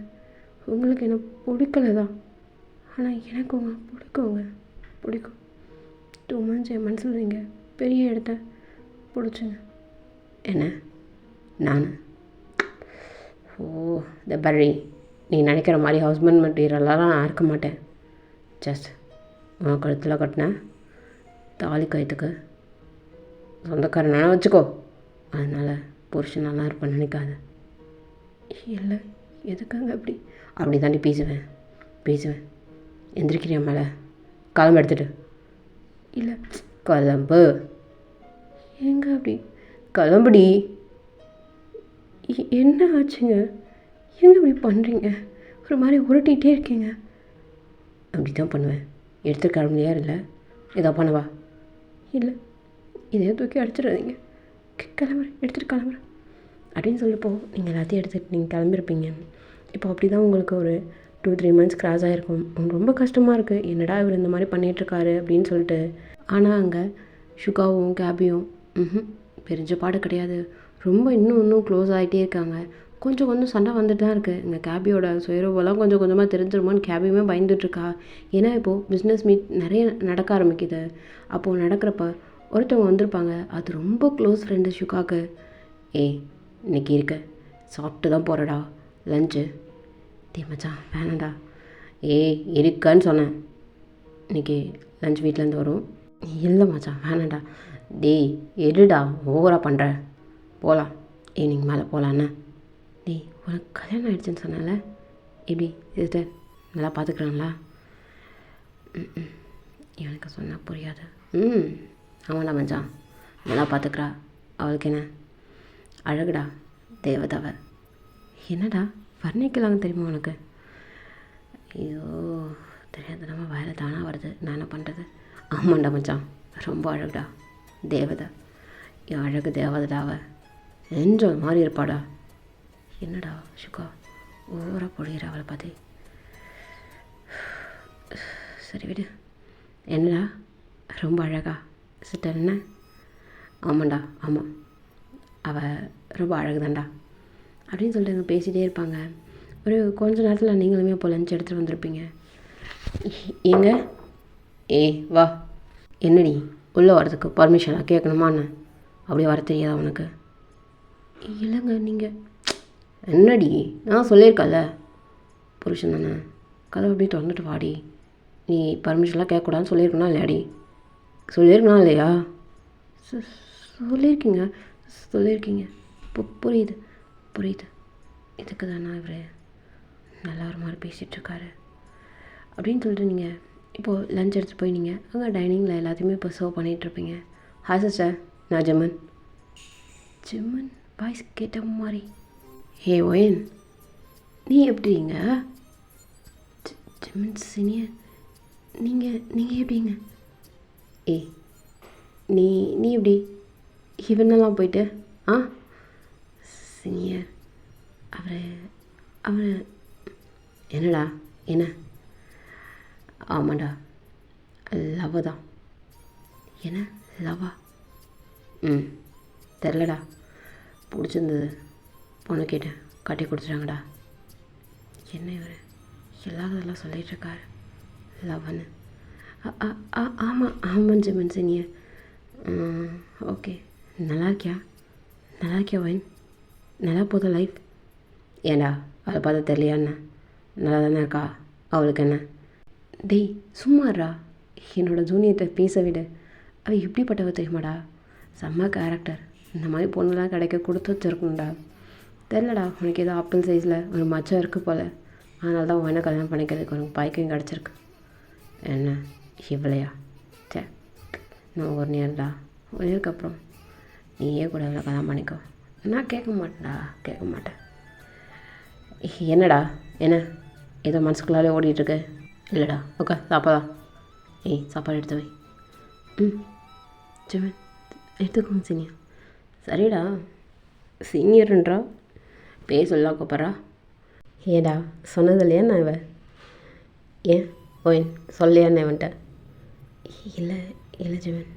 உங்களுக்கு என்ன பிடிக்கல தான், ஆனால் எனக்கு உங்க பிடிக்கும். 2 months என் மனசில் நீங்கள் பெரிய இடத்த பிடிச்சிங்க. என்ன நான்? இந்த பரி, நீ நினைக்கிற மாதிரி ஹஸ்பண்ட் மெட்டீரியல்லாம் நான் இருக்க மாட்டேன். ஜஸ்ட் உன் கழுத்தில் கட்டினேன் தாலி கயிற்றுக்கு சொந்தக்காரனா வச்சுக்கோ. அதனால் புருஷன் நல்லா இருப்பேன்னு நினைக்காத. இல்லை, எதுக்காங்க அப்படி தாண்டி பேசுவேன். எந்திரிக்கிறியா மேலே? கிளம்பு எடுத்துட்டு. இல்லை, கிளம்பு. எங்க அப்படி? கிளம்புடி. என்ன ஆச்சுங்க? எங்க இப்படி பண்ணுறீங்க? ஒரு மாதிரி உருட்டிகிட்டே இருக்கீங்க. அப்படி தான் பண்ணுவேன். எடுத்து கிளம்பலையா? இல்லை, ஏதோ பண்ணவா? இல்லை, இதே தூக்கி அடிச்சிடாதீங்க. எடுத்துகிட்டு கிளம்புறேன் அப்படின்னு சொல்லப்போ நீங்கள் எல்லாத்தையும் எடுத்துகிட்டு நீங்கள் கிளம்பிருப்பீங்க. இப்போ அப்படி தான் உங்களுக்கு ஒரு 2-3 months கிராஸ் ஆகிருக்கும். உங்களுக்கு ரொம்ப கஷ்டமாக இருக்குது, என்னடா இவர் இந்த மாதிரி பண்ணிகிட்ருக்காரு அப்படின்னு சொல்லிட்டு. ஆனால் அங்கே ஷுகாவும் கேபியும் பெரிய பாடு கிடையாது. ரொம்ப இன்னும் க்ளோஸ் ஆகிட்டே இருக்காங்க. கொஞ்சம் சண்டை வந்துட்டு தான் இருக்குது. இங்கே கேபியோட சுயரூபெல்லாம் கொஞ்சமாக தெரிஞ்சிருமோன்னு கேபியுமே பயந்துட்டுருக்கா. ஏன்னா இப்போது பிஸ்னஸ் மீட் நிறைய நடக்க ஆரம்பிக்குது. அப்போது நடக்கிறப்ப ஒருத்தவங்க வந்திருப்பாங்க, அது ரொம்ப க்ளோஸ் ஃப்ரெண்டு ஷுகாக்கு. இன்னைக்கு இருக்க சாப்பிட்டு தான் போகிறடா லஞ்சு. மச்சான் வேணாண்டா. இருக்கான்னு சொன்னேன். இன்றைக்கி லஞ்ச் வீட்டிலேருந்து வரும். இல்லை மச்சான் வேணாண்டா. எடுடா, ஓவராக பண்ணுற. போகலாம், ஈவினிங் மேலே போகலான்னு. உனக்கு கல்யாணம் ஆகிடுச்சின்னு சொன்னால, எப்படி இது நல்லா பார்த்துக்குறாங்களா? எனக்கு சொன்னால் புரியாது. ஆமாண்டா மச்சான், நல்லா பார்த்துக்குறா. அவளுக்கு என்ன அழகுடா, தேவதாவை. என்னடா வர்ணிக்கலாங்க தெரியுமா உனக்கு? ஐயோ, தெரியாத நம்ம வேலை தானாக வருது, நான் என்ன பண்ணுறது? ஆமாண்டா மச்சான், ரொம்ப அழகுடா, தேவதை. என் அழகு தேவதாவை என்ஜாய் மாதிரி இருப்பாடா. என்னடா ஷுகா ஓவராக பொழியிற அவளை பார்த்து. சரி விடு. என்னடா ரொம்ப அழகா சிஸ்டர்? என்ன? ஆமாண்டா, ஆமாம், அவள் ரொம்ப அழகுதான்டா அப்படின்னு சொல்லிட்டு அங்கே பேசிகிட்டே இருப்பாங்க. ஒரு கொஞ்ச நேரத்தில் நீங்களுமே இப்போ லஞ்ச் எடுத்துகிட்டு வந்திருப்பீங்க. ஏங்க வா. என்னடி உள்ளே வரதுக்கு பர்மிஷனாக கேட்கணுமான்னு? அப்படியே வர தெரியாதா உனக்கு? இல்லைங்க நீங்கள் என்னடி நான் சொல்லியிருக்கல புருஷன் தானே கதவை அப்படியே திறந்துட்டு வாடி. நீ பர்மிஷன்லாம் கேட்கக்கூடாதுன்னு சொல்லியிருக்கணும் இல்லையாடி? சொல்லியிருக்கணும் இல்லையா? சொல்லியிருக்கீங்க சொல்லியிருக்கீங்க புரியுது புரியுது. இதுக்கு தானே இவர் நல்லா ஒரு மாதிரி பேசிகிட்ருக்காரு அப்படின்னு சொல்லிட்டு நீங்கள் இப்போது லஞ்ச் எடுத்துகிட்டு போய் நீங்கள் அங்கே டைனிங்கில் எல்லாத்தையுமே இப்போ சர்வ் பண்ணிகிட்ருப்பீங்க. ஹாய் சிஸ்டர், நான் ஜெமன். ஜெமன் வாய்ஸ் கேட்ட மாதிரி. ஹே ஒயன், நீ எப்படிங்க? ஜெமன் சீனியர், நீங்கள் எப்படிங்க? ஏய் நீ நீ எப்படி இவனெல்லாம் போயிட்டு சீனியர் அவர் என்னடா என்ன? ஆமாண்டா, லவ் தான். என்ன லவ்வா? தெரிலடா, பிடிச்சிருந்தது, பொண்ணு கேட்டேன், கட்டி கொடுத்துட்டாங்கடா. என்ன இவர் எல்லாதெல்லாம் சொல்லிகிட்ருக்காரு லவ்னு? ஆமாம் ஜெமன் சீனியர். ஓகே, நல்லா இருக்கியா வைன்? நல்லா போதும் லைஃப்? ஏண்டா அதை பார்த்தா தெரியலையா என்ன? நல்லா தானே இருக்கா? அவளுக்கு என்ன? டேய் சும்மாறா, என்னோடய ஜூனியர்கிட்ட பேச விடு. அவள் எப்படிப்பட்டவ தெரியுமாடா? செம்ம கேரக்டர். இந்த மாதிரி பொண்ணுலாம் கிடைக்க கொடுத்து வச்சுருக்கணும்டா. தெரிலடா, உனக்கு ஏதோ ஆப்பிள் சைஸில் ஒரு மச்சம் இருக்குது போல். அதனால தான் உன்னை கல்யாணம் பண்ணிக்கிறதுக்கு உனக்கு பாய்க்கும் கிடச்சிருக்கு. என்ன இவ்வளையா? சே, நான் 1 இயர்டா, 1 இயருக்கு அப்புறம் நீயே கூட இவ்வளோ கல்யாணம் பண்ணிக்கோ. நான் கேட்க மாட்டேன். என்னடா என்ன ஏதோ மனசுக்குள்ளாலே ஓடிட்டுருக்கு? இல்லைடா, ஓகே சாப்பாடா. சாப்பாடு எடுத்து வை. ஜெமன் எடுத்துக்கோங்க சீனியர். சரிடா, சீனியர்ன்றா பேர் சொல்லா கூப்பிட்றா. ஏடா சொன்னது இல்லையா நான் இவன்? ஏன் ஓயன் சொல்லியான்னு இவன்ட்ட? இல்லை ஜெமன்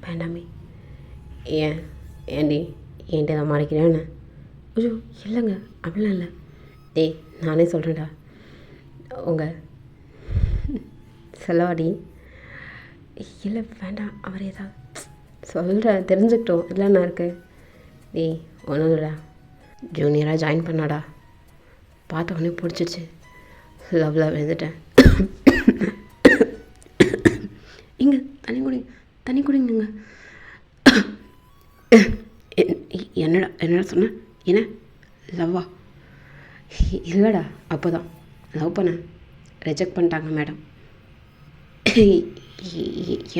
வேண்டாமே. ஏன்டி என்கிட்ட தான் மறைக்கிறேன்னு? ஐயோ இல்லைங்க, அப்படிலாம் இல்லை. டேய் நானே சொல்கிறேன்டா. உங்கள் செலவாடி. இல்லை வேண்டாம், அவர் ஏதாவது சொல்கிறேன், தெரிஞ்சுக்கிட்டோம் இல்லைண்ணா இருக்கு. டேய் ஒன்றும் இல்லைடா, ஜூனியராக ஜாயின் பண்ணாடா, பார்த்த உடனே பிடிச்சிருச்சு, லவ்வில் விழுந்துட்டேன். இங்கே தண்ணி குடிங்க. என்னடா சொன்ன? என்ன லவ்வா? இல்லைடா, அப்போ தான் லவ் பண்ணேன், ரிஜெக்ட் பண்ணிட்டாங்க மேடம்.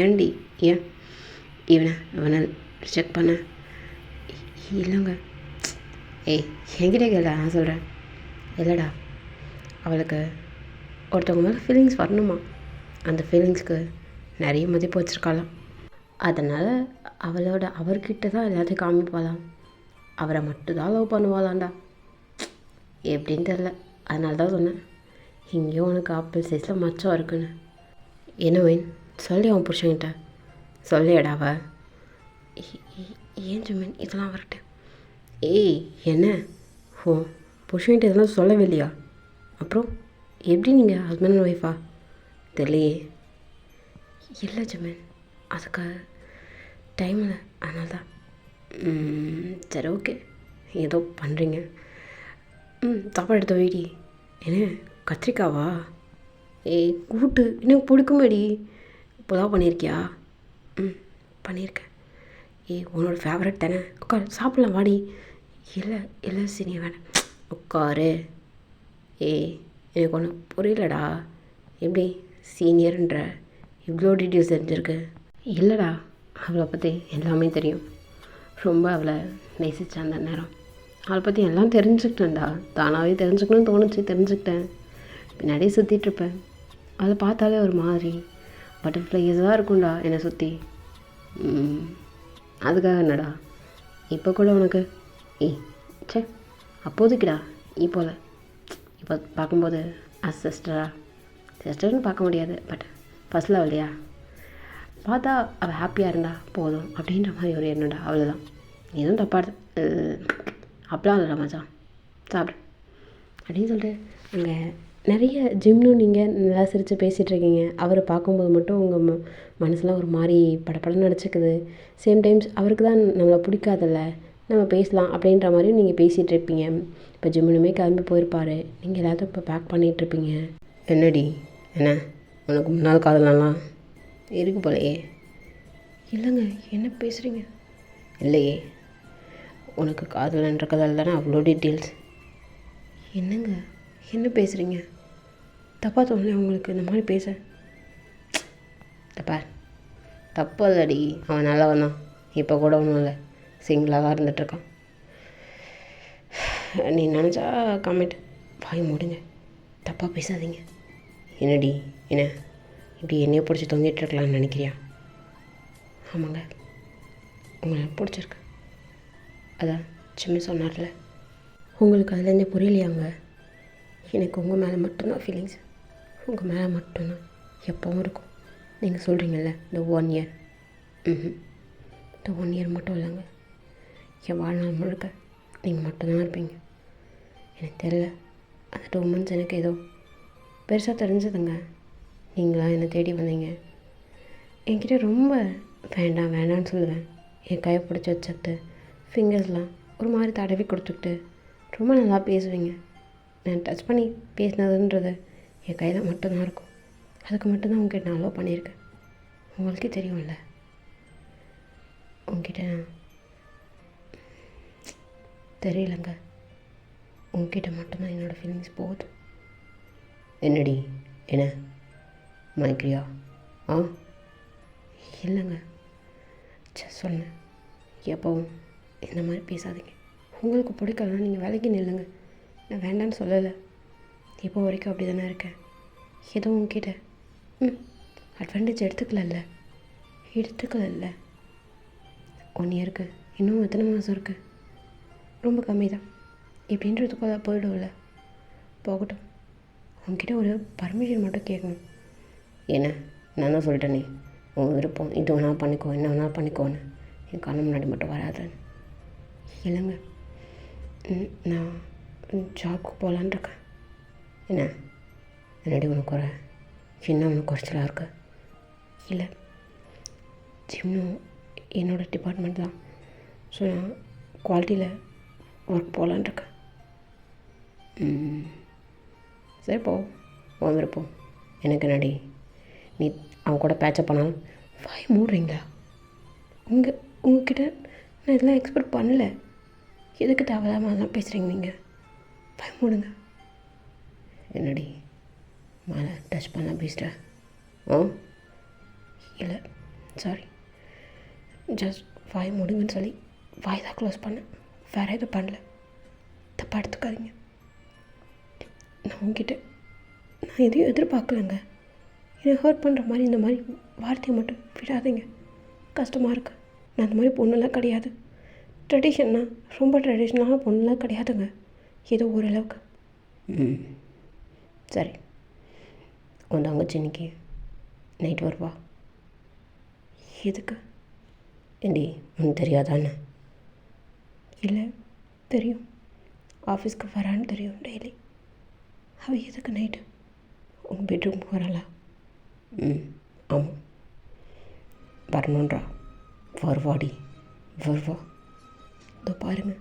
ஏன்டி? ஏன் இவனை ரிஜெக்ட் பண்ண? இல்லைங்க. என்கிட்ட கேள, நான் சொல்கிறேன். இல்லைடா, அவளுக்கு ஒருத்தவங்க மேலே ஃபீலிங்ஸ் வரணுமா? அந்த ஃபீலிங்ஸ்க்கு நிறைய மதிப்பு வச்சுருக்காளாம். அதனால் அவர்கிட்ட தான் எல்லாத்தையும் காமிப்பாளாம். அவரை மட்டும்தான் லவ் பண்ணுவாளாண்டா. எப்படின்னு தெரில, அதனால தான் சொன்னேன், இங்கேயும் உனக்கு ஆப்பிள் சைஸில் மச்சம் இருக்குன்னு. என்ன வேன் சொல்லி அவன் புருஷன்கிட்ட சொல்லியடா அவ? ஏன் ஜெமன் இதெல்லாம் வரட்டு? என்ன புருஷன்கிட்ட இதெல்லாம் சொல்லவே இல்லையா? அப்புறம் எப்படி நீங்கள் ஹஸ்பண்ட் அண்ட் ஒய்ஃபா? தெரியலையே. இல்லை ஜெமன், அதுக்கு டைமில், அதனால தான். சரி ஓகே, ஏதோ பண்ணுறீங்க. சாப்பாடு எடுத்த வீடி. என்ன கத்திரிக்காவா? கூட்டு எனக்கு பிடிக்குமேடி. இப்போதான் பண்ணியிருக்கியா? பண்ணியிருக்கேன். உன்னோட ஃபேவரட் தானே, உட்கார் சாப்பிட்லாம் வாடி. இல்லை சரி வேணாம், உட்காரு. எனக்கு ஒன்று புரியலடா, எப்படி சீனியர்ன்ற இவ்வளோ டீட்டெயில்ஸ் தெரிஞ்சிருக்கு? இல்லைடா, அவளை பற்றி எல்லாமே தெரியும். ரொம்ப அவளை நேசித்தேன் அந்த நேரம். அவளை பற்றி எல்லாம் தெரிஞ்சுக்கிட்டேன்டா, தானாகவே தெரிஞ்சுக்கணும்னு தோணுச்சு, தெரிஞ்சுக்கிட்டேன். பின்னாடியே சுற்றிட்டுருப்பேன். அதை பார்த்தாலே ஒரு மாதிரி பட்டர்ஃப்ளைஸாக இருக்கும்டா என்னை சுற்றி. அதுக்காக என்னடா இப்போ கூட உனக்கு சே அப்போதைக்குடா போல் இப்போ பார்க்கும்போது சிஸ்டர்னு பார்க்க முடியாது, பட் ஃபஸ்ட் லவ் இல்லையா, பார்த்தா அவள் ஹாப்பியாக இருந்தா போதும் அப்படின்ற மாதிரி ஒரு எண்ணம்டா, அவ்வளோதான். எதுவும் தப்பாக அப்படிலாம் இல்லைடா மச்சான், சாப்பிடு அப்படின்னு சொல்லிட்டு அங்கே நிறைய ஜிம்னும் நீங்கள் நல்லா சிரித்து பேசிகிட்ருக்கீங்க. அவரை பார்க்கும்போது மட்டும் உங்கள் மனசுலாம் ஒரு மாதிரி படப்படன்னு நினச்சிக்குது. சேம் டைம்ஸ் அவருக்கு தான் நம்மளை பிடிக்காதில்ல, நம்ம பேசலாம் அப்படின்ற மாதிரி நீங்கள் பேசிகிட்டு இருப்பீங்க. இப்போ ஜிம்முனுமே கிளம்பி போயிருப்பார், நீங்கள் எல்லாத்தையும் இப்போ பேக் பண்ணிகிட்ருப்பீங்க. என்னடி என்ன உனக்கு முன்னாள் காதலாம் இருக்கு போலையே? இல்லைங்க, என்ன பேசுகிறீங்க? இல்லையே, உனக்கு காதலன்ற கதால் தானே அவ்வளோ டீட்டெயில்ஸ். என்னங்க என்ன பேசுகிறீங்க? தப்பாக தோணல உங்களுக்கு இந்த மாதிரி பேச? தப்பா தப்பு இல்லடி, அவன் நல்லவன் தான். இப்போ கூட ஒன்றும் இல்லை, சிங்கிளாக தான் இருந்துகிட்ருக்கான். நீ நினச்சா கமெண்ட் வாய் மூடுங்க, தப்பாக பேசாதீங்க. என்னடி என்ன இப்படி என்னையே பிடிச்சி தொங்கிட்டுருக்கலான்னு நினைக்கிறியா? ஆமாங்க, உங்களை பிடிச்சிருக்கு. அதான் சின்ன சொன்னார்ல, உங்களுக்கு அதுலேருந்து புரியலையாங்க? எனக்கு உங்கள் மேலே மட்டும்தான் ஃபீலிங்ஸ், உங்கள் மேலே மட்டும்தான் எப்போவும் இருக்கும். நீங்கள் சொல்கிறீங்கல்ல இந்த 1 இயர், இந்த 1 இயர் மட்டும் இல்லைங்க, என் வாழ்நாள் முழுக்க நீங்கள் மட்டும்தான் இருப்பீங்க. எனக்கு தெரியல, அந்த 2 months எனக்கு ஏதோ பெருசாக தெரிஞ்சதுங்க. நீங்களாம் என்னை தேடி வந்தீங்க. என்கிட்ட ரொம்ப வேண்டாம் வேண்டான்னு சொல்லுவேன். என் கையை பிடிச்சி வச்சுக்கிட்டு ஃபிங்கர்ஸ்லாம் ஒரு மாதிரி தடவி கொடுத்துக்கிட்டு ரொம்ப நல்லா பேசுவீங்க. நான் டச் பண்ணி பேசினதுன்றது என் கையில் மட்டும்தான் இருக்கும். அதுக்கு மட்டும்தான் உங்ககிட்ட நான் அலோவ் பண்ணியிருக்கேன். உங்களுக்கே தெரியும்ல, உங்ககிட்ட தெரியலங்க, உங்ககிட்ட மட்டும்தான் என்னோடய ஃபீலிங்ஸ் போகுது. என்னடி என்ன மயக்கிறியா? இல்லைங்க, சொன்னேன், எப்போவும் இந்த மாதிரி பேசாதீங்க. உங்களுக்கு பிடிக்கலன்னா நீங்கள் வேலைக்கு நில்லுங்க. நான் வேண்டான்னு சொல்லலை, இப்போ வரைக்கும் அப்படி தானே இருக்கேன். ஏதோ உங்ககிட்ட அட்வான்டேஜ் எடுத்துக்கல. 1 இயருக்கு இன்னும் எத்தனை மாதம் இருக்குது? ரொம்ப கம்மி தான். இப்படின்றதுக்குள்ள போய்டும்ல, போகட்டும். உங்ககிட்ட ஒரு பர்மிஷன் மட்டும் கேட்கணும். என்ன? நான் தான் சொல்லிட்டேனே, உன் விருப்பம், இது வேணால் பண்ணிக்கோ, என்ன வேணால் பண்ணிக்கோன்னு. என் கண்ணு முன்னாடி மட்டும் வராதுன்னு. இல்லைங்க, நான் ஜாப்க்கு போகலான்னு இருக்கேன். என்னடி உனக்கு ஒரு சின்ன உனக்கு குறைச்சலாக இருக்கு? இல்லை, ஜிம்னும் என்னோடய டிபார்ட்மெண்ட் தான். ஸோ நான் குவாலிட்டியில் ஒர்க் போகலான் இருக்கேன். சரி போ, உன் விருப்பம். எனக்கு என்னடி, நீ அவன் கூட பேச்சப் பண்ணாலும் வாய் மூடுறீங்களா? உங்ககிட்ட நான் இதெல்லாம் எக்ஸ்பெக்ட் பண்ணல. எதுக்கு தேவையில்லாமல் அதெல்லாம் பேசுகிறீங்க நீங்கள்? வாய் மூடுங்க. என்னடி மேலே டச் பண்ணலாம் பேசுகிறேன்? இல்லை சாரி, ஜஸ்ட் வாய் மூடுங்கன்னு சொல்லி வாய் தான் க்ளோஸ் பண்ணேன், வேறு எதுவும் பண்ணல. தப்பாக எடுத்துக்காதீங்க. நான் உங்ககிட்ட நான் எதையும் எதிர்பார்க்கலைங்க. என்னை ஹர்ட் பண்ணுற மாதிரி இந்த மாதிரி வார்த்தையை மட்டும் விடாதீங்க, கஷ்டமாக இருக்குது. நான் அந்த மாதிரி பொண்ணுலாம் கிடையாது. ட்ரெடிஷன்னா ரொம்ப ட்ரெடிஷ்னலான பொண்ணுலாம் கிடையாதுங்க, ஏதோ ஓரளவுக்கு. சரி, உன் தங்கச்சி இன்னைக்கு நைட் வருவா. எதுக்கு? ஏண்டி உனக்கு தெரியாதானே? இல்லை தெரியும், ஆஃபீஸ்க்கு வரான்னு தெரியும் டெய்லி. அவள் எதுக்கு நைட்டு உங்கள் பெட்ரூம்க்கு வரலா? ஆமாம், வரணுன்றா. வருவாடி, வருவா. இதோ பாருங்கள்,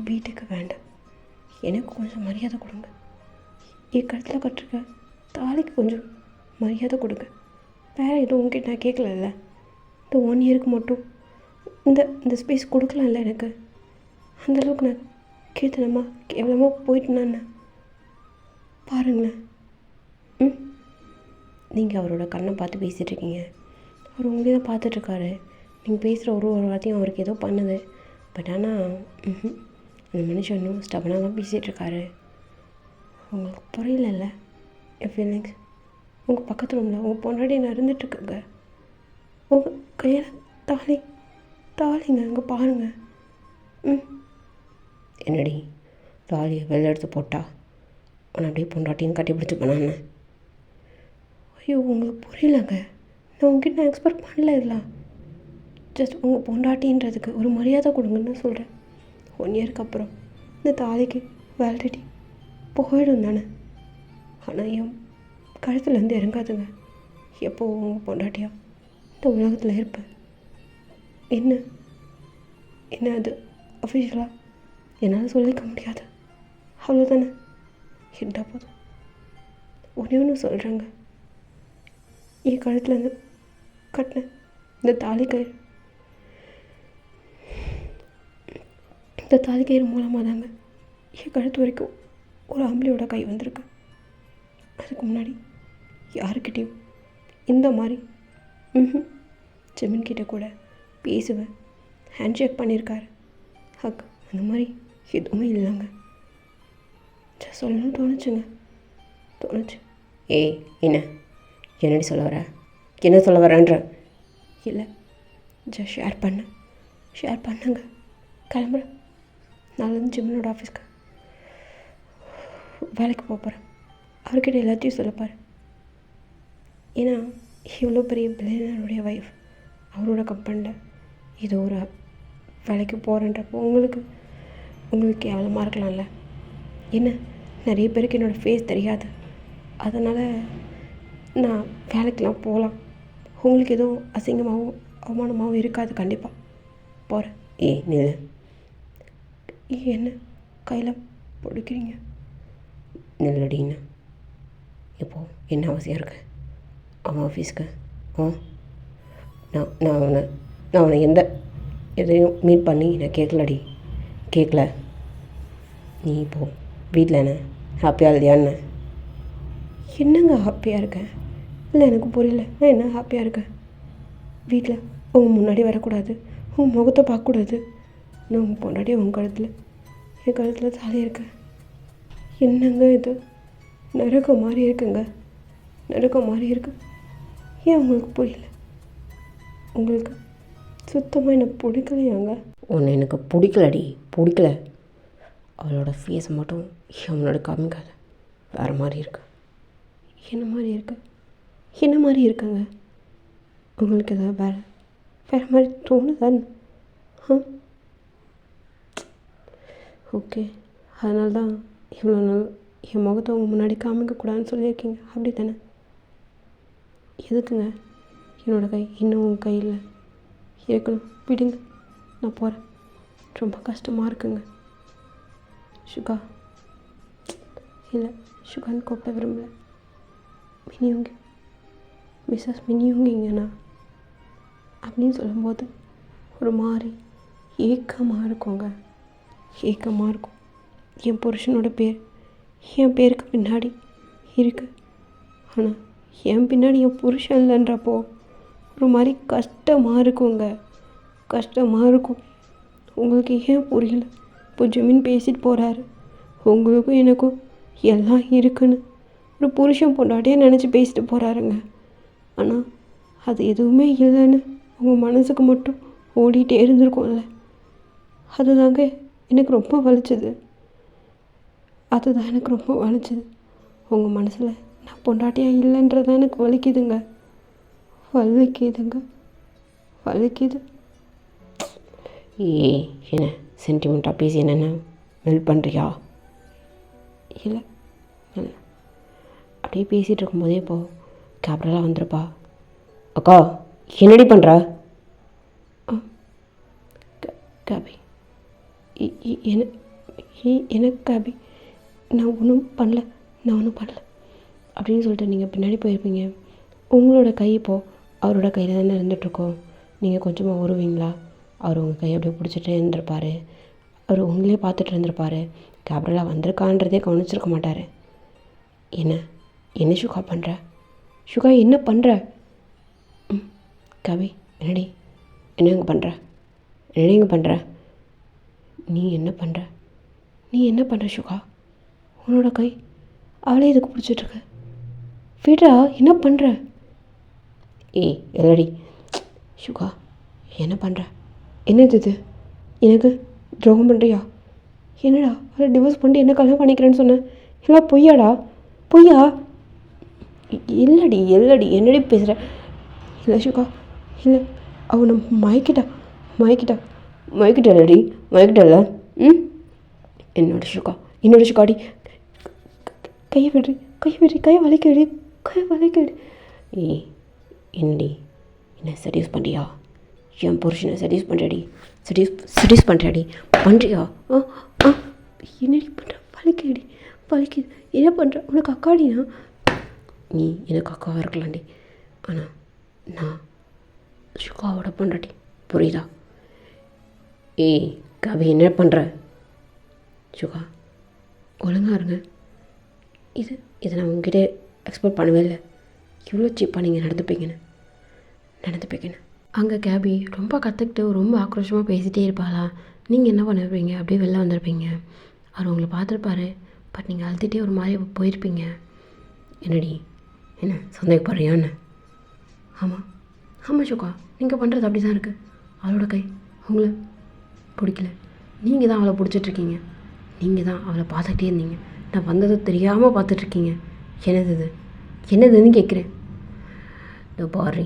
வீட்டுக்கு வேண்டாம், எனக்கு கொஞ்சம் மரியாதை கொடுங்க. என் கழுத்தில் கட்டிருக்க தாலிக்கு கொஞ்சம் மரியாதை கொடுங்க. வேறு எதுவும் உங்ககிட்ட நான் கேட்கல. இந்த 1 இயருக்கு மட்டும் இந்த ஸ்பேஸ் கொடுக்கலாம்ல எனக்கு. அந்தளவுக்கு நான் கீழ்த்தனமா எவ்வளவோ போயிட்டுனான்னு பாருங்களேன். நீங்கள் அவரோட கண்ணை பார்த்து பேசிகிட்ருக்கீங்க, அவர் உங்களே தான் பார்த்துட்ருக்காரு. நீங்கள் பேசுகிற ஒரு வார்த்தையும் அவருக்கு ஏதோ பண்ணுது. பட் ஆனால் அந்த மனுஷன் இன்னும் ஸ்டபனாக தான் பேசிகிட்ருக்காரு. உங்களுக்கு புரியல என் ஃபீலிங்ஸ். உங்கள் பக்கத்து ரூமில் உங்கள் பொண்டாட்டி நான் இருந்துகிட்ருக்குங்க. உங்கள் கையில் தாலிங்க அங்கே பாருங்கள். என்னடி தாலியை வெளில எடுத்து போட்டா உன்னை அப்படியே பொண்டாட்டின்னு கட்டி பிடிச்சி பண்ணான்னு? ஐயோ உங்களுக்கு புரியலங்க, நான் உங்ககிட்ட நான் எக்ஸ்பெக்ட் பண்ணல. இதெல்லாம் ஜஸ்ட் உங்கள் பொண்டாட்டின்றதுக்கு ஒரு மரியாதை கொடுங்கன்னு தான் சொல்கிறேன். 1 இயருக்கு அப்புறம் இந்த தாலிக்கு வேலிடிட்டி போயிடும் தானே. ஆனால் என் கழுத்துலேருந்து இறங்காதுங்க. எப்போ உங்கள் பொண்டாட்டியா இந்த உலகத்தில் இருப்பேன். என்ன அது அஃபிஷியலாக என்னால் சொல்லிக்க முடியாது. அவ்வளோதானே, இருந்தா போதும். ஒன்றே ஒன்று சொல்கிறேங்க, என் கழுத்துலேருந்து கட்டினேன் இந்த தாலிக்கயிறு, இந்த தாலிக்கயிறு மூலமாக தாங்க என் கழுத்து வரைக்கும் ஒரு ஆம்பளையோட கை வந்திருக்கு. அதுக்கு முன்னாடி யாருக்கிட்டேயும் இந்த மாதிரி ஜெமின் கிட்ட கூட பேசுவேன், ஹேண்ட்ஷேக் பண்ணியிருக்காரு, ஹக் அந்த மாதிரி எதுவுமே இல்லைங்க. சொல்லணும்னு தோணுச்சு. ஏய் என்னடி சொல்ல வர, என்ன சொல்ல வரேன்ற? இல்லை, ஷேர் பண்ணுங்க. கிளம்புறேன். நாளைக்கு ஜிம்மனோட ஆஃபீஸ்க்கு வேலைக்கு போகிறேன். அவர்கிட்ட எல்லாத்தையும் சொல்லப்பார். ஏன்னா இவ்வளோ பெரிய பில்லியனருடைய ஒய்ஃப் அவரோட கம்பெனியில் ஏதோ ஒரு வேலைக்கு போகிறேன்றப்போ உங்களுக்கு கேவலமாக இருக்கலாம்ல. என்ன, நிறைய பேருக்கு என்னோடய ஃபேஸ் தெரியாது, அதனால் நான் வேலைக்கெலாம் போகலாம். உங்களுக்கு எதுவும் அசிங்கமாகவும் அவமானமாகவும் இருக்காது. கண்டிப்பாக போகிறேன். நில்லு. என்ன கையில் பிடிக்கிறீங்க? நில்லடின்னு. இப்போது என்ன அவசியம் இருக்குது அவன் ஆஃபீஸ்க்கு? நான் அவனை எந்த எதையும் மீட் பண்ணி நான் கேட்கல. நீ இப்போது வீட்டில் என்ன ஹாப்பியாக இல்லையான்னு? என்னங்க ஹாப்பியாக இருக்கேன்? இல்லை, எனக்கு புரியல. நான் என்ன ஹாப்பியாக இருக்கேன்? வீட்டில் உங்கள் முன்னாடி வரக்கூடாது, உங்கள் முகத்தை பார்க்கக்கூடாது. நான் உங்கள் பொண்டாட்டி உங்கள் கழுத்தில், என் கழுத்தில் தாலி இருக்கேன். என்னங்க இது? நரகம் மாதிரி இருக்குங்க, நரகம் மாதிரி இருக்கு. ஏன் உங்களுக்கு புரியல? உங்களுக்கு சுத்தமாக எனக்கு பிடிக்கலையாங்க? உன்னை எனக்கு பிடிக்கல. அவளோட ஃபேஸ் மட்டும் அவனோட காமிக்காத, வேறு மாதிரி இருக்கு. என்ன மாதிரி இருக்குங்க? உங்களுக்கு எதாவது வேறு மாதிரி தோணுதான்னு? ஓகே, அதனால தான் இவ்வளோ நாள் என் முகத்தை உங்கள் முன்னாடி காமிக்கக்கூடாதுன்னு சொல்லியிருக்கீங்க, அப்படி தானே? எதுக்குங்க என்னோடய கை இன்னும் உங்கள் கையில் இருக்கணும்? விடுங்க, நான் போகிறேன். ரொம்ப கஷ்டமாக இருக்குங்க. சுகா, இல்லை, சுகான்னு கூப்பிட விரும்பல. மினியுங்க, மிஸ்ஸஸ் மினியுங்கண்ணா அப்படின்னு சொல்லும்போது ஒரு மாதிரி ஏக்கமாக இருக்குங்க. என் புருஷனோட பேர் என் பேருக்கு பின்னாடி இருக்குது. ஆனால் என் பின்னாடி என் புருஷன் இல்லைன்றப்போ ஒரு மாதிரி கஷ்டமாக இருக்குங்க. உங்களுக்கு ஏன் புரியல? இப்போ ஜெமின் பேசிட்டு போகிறாரு, உங்களுக்கும் எனக்கும் எல்லாம் இருக்குன்னு ஒரு புருஷன் பொண்டாட்டியே நினச்சி பேசிட்டு போகிறாருங்க. ஆனால் அது எதுவுமே இல்லைன்னு உங்கள் மனசுக்கு மட்டும் ஓடிட்டே இருந்திருக்கும்ல. அதுதாங்க எனக்கு ரொம்ப வலிச்சது. உங்கள் மனசில் நான் பொண்டாட்டியாக இல்லைன்றதான் எனக்கு வலிக்குதுங்க. என்ன சென்டிமெண்ட்டாக பேசி என்னென்ன மெல்ட் பண்ணுறியா? இல்லை, அப்படியே பேசிகிட்டு இருக்கும்போதே இப்போது கேப்டலாக வந்துருப்பா. அக்கா, என்னடி பண்ணுற? கேபி, எனக்கு கேபி, நான் ஒன்றும் பண்ணல அப்படின்னு சொல்லிட்டு நீங்கள் பின்னாடி போயிருப்பீங்க. உங்களோட கை இப்போது அவரோட கையில் தானே இருந்துகிட்ருக்கோம். நீங்கள் கொஞ்சமாக வருவீங்களா? அவர் உங்கள் கையை அப்படியே பிடிச்சிட்டே இருந்திருப்பார். அவர் உங்களே பார்த்துட்டு இருந்திருப்பார். கேப்டலாக வந்திருக்கான்றதே கவனிச்சிருக்க மாட்டார். என்ன சுகா பண்ணுற? என்ன பண்ணுற? கவி, என்னடி இங்கே பண்ணுற? நீ என்ன பண்ணுற சுகா? உன்னோட கை அவளே இதுக்கு பிடிச்சிட்ருக்க. விடா, என்ன பண்ணுற? இல்லடி சுகா, என்ன பண்ணுற? என்னது இது? எனக்கு துரோகம் பண்ணுறியா? என்னடா, அவளை டிவோர்ஸ் பண்ணிட்டு என்ன கல்யாணம் பண்ணிக்கிறேன்னு சொன்னேன். எல்லாம் பொய்யா? இல்லடி என்னடி பேசுகிற? இல்லை சுகா, இல்லை, அவனை மயக்கிட்டாடி. என்னோட சுகாடி, கையை விடு, கையை வலிக்கடி. என்னடி, என்ன செடியூஸ் பண்ணுறியா? என் புருஷனை செடியூஸ் பண்ணுறடி. பண்ணுறியா? ஆ ஆ என்னடி பண்ணுற? வலிக்குடி, வலிக்குது. என்ன பண்ணுற? உனக்கு அக்காடினா? நீ எனக்கு அக்காவாக இருக்கலாண்டி, ஆனால் நான் சுகாவோட பண்ணுறடி, புரியுதா? ஏய் கவி, என்ன பண்ணுற? சுகா ஒழுங்காக இருங்க. இதை நான் உங்ககிட்ட எக்ஸ்பெக்ட் பண்ணவே இல்லை. இவ்வளோ சீப்பாக நீங்கள் நடந்துப்பீங்கன்னு. அங்கே கேபி ரொம்ப கற்றுக்கிட்டு ரொம்ப ஆக்ரோஷமாக பேசிகிட்டே இருப்பாளா. நீங்கள் என்ன பண்ணிருப்பீங்க? அப்படியே வெளில வந்திருப்பீங்க. அவர் உங்களை பார்த்துருப்பாரு. பட் நீங்கள் அழுத்திட்டே ஒரு மாதிரி போயிருப்பீங்க. என்னடி, என்ன சந்தேகப்படுறியான்னு? ஆமாம் சுகா, நீங்கள் பண்ணுறது அப்படி தான் இருக்குது. அவளோட கை உங்களை பிடிக்கல. நீங்கள் தான் அவளை பிடிச்சிட்ருக்கீங்க. நீங்கள் தான் அவளை பார்த்துக்கிட்டே இருந்தீங்க. நான் வந்தது தெரியாமல் பார்த்துட்ருக்கீங்க. என்னதுன்னு கேட்குறேன். இந்த பாரி,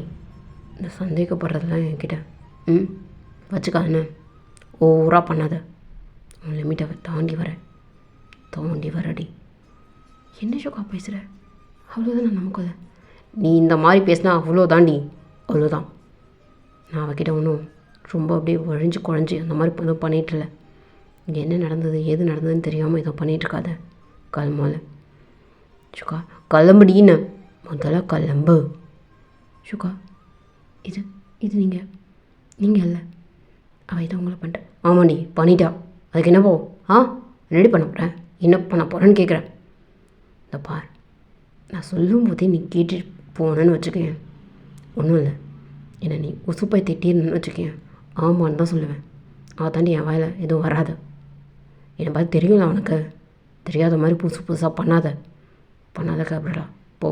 இந்த சந்தேகப்படுறதெல்லாம் என்கிட்ட வச்சுக்காதுன்னு ஓவராக பண்ணாத. உன் லிமிட்டை தாண்டி வரடி. என்ன சுகா பேசுகிற? அவ்வளோதானே நமக்கு அதை. நீ இந்த மாதிரி பேசினா அவ்வளோதான். நான் அவகிட்ட ஒன்றும் ரொம்ப அப்படியே குழஞ்சி அந்த மாதிரி எதுவும் பண்ணிகிட்ருல. இங்கே என்ன நடந்தது ஏது நடந்ததுன்னு தெரியாமல் இதை பண்ணிகிட்ருக்காத. கிளம்பால சுகா, கிளம்புடின்னு முதல்ல கிளம்பு. சுகா, இது நீங்கள் இல்லை, அவள் இதை உங்களை பண்ணிட்டேன். ஆமாண்டி, பண்ணிட்டா. அதுக்கு என்ன ரெடி பண்ண போகிறேன், என்ன பண்ண போகிறேன்னு கேட்குறேன். இந்த பார், நான் சொல்லும் போதே நீ கேட்டுட்டு போனேன்னு வச்சுக்கேன், ஒன்றும் இல்லை. என்னை நீ உசுப்பை திட்டின்னு வச்சுக்கேன், ஆமான்னு தான் சொல்லுவேன். தாண்டி என் வாயில் எதுவும் வராது. என்னை பார்த்து தெரியும்ல அவனுக்கு. தெரியாத மாதிரி புதுசாக பண்ணாத கேப்டா, போ.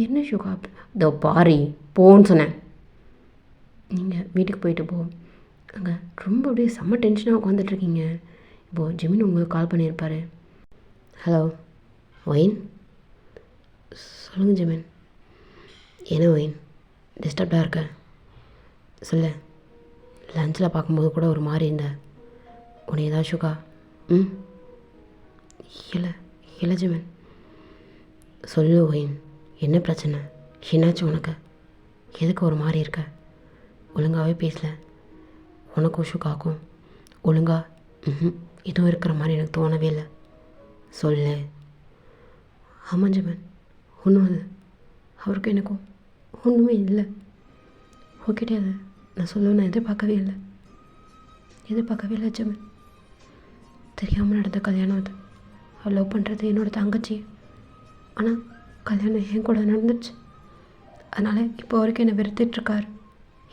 என்ன சுகா? இதோ பாரி, போன்னு சொன்னேன். நீங்கள் வீட்டுக்கு போயிட்டு போ. அங்கே ரொம்ப அப்படியே செம்ம டென்ஷனாக உட்காந்துட்ருக்கீங்க. இப்போது ஜெமின் உங்களுக்கு கால் பண்ணியிருப்பார். Hello wine. சொல்லுங்கள் ஜெமின். என்ன ஒயின், டிஸ்டர்ப்டாக இருக்க? சொல்லு. லஞ்சில் பார்க்கும்போது கூட ஒரு மாதிரி இருந்த உன்னை ஏதாவது சுகா? இல்லை ஜெமின். சொல்லு ஒயின், என்ன பிரச்சனை? என்னாச்சு உனக்கு? எதுக்கு ஒரு மாதிரி இருக்க? ஒழுங்காகவே பேசல. உனக்கும் சுகாக்கும் ஒழுங்காக இதுவும் இருக்கிற மாதிரி எனக்கு தோணவே இல்லை. சொல்லு. ஆமாம் ஜெமின், ஒன்றும் இல்லை. அவருக்கும் எனக்கும் ஒன்றுமே இல்லை. ஓகே, அது நான் சொல்லுவேன். நான் எதிர்பார்க்கவே இல்லை ஜெமின். தெரியாமல் நடந்த கல்யாணம் அது. அவள் லவ் பண்ணுறது என்னோடய தங்கச்சி. ஆனால் கல்யாணம் என் கூட நடந்துச்சு. அதனால் இப்போ வரைக்கும் என்னை வெறுத்துட்ருக்காரு.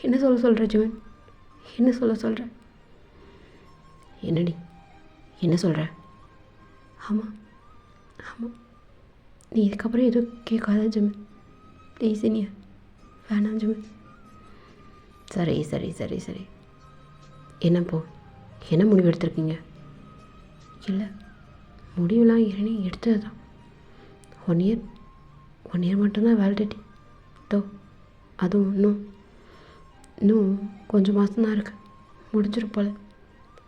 என்ன சொல்கிற ஜீவன்? என்ன சொல்கிற? என்னடி என்ன சொல்கிற? ஆமாம் நீ இதுக்கப்புறம் எதுவும் கேட்காத ஜிமின், ப்ளீஸ். நீ வேணாம் ஜிமின். சரி என்னப்போ என்ன முடிவு எடுத்திருக்கீங்க? இல்லை, முடிவுலாம் இரணி எடுத்தது தான். 1 இயர் மட்டும்தான் வேலிடிட்டி. அதுவும் இன்னும் கொஞ்சம் மாதம்தான் இருக்குது, முடிஞ்சிடும் போல்.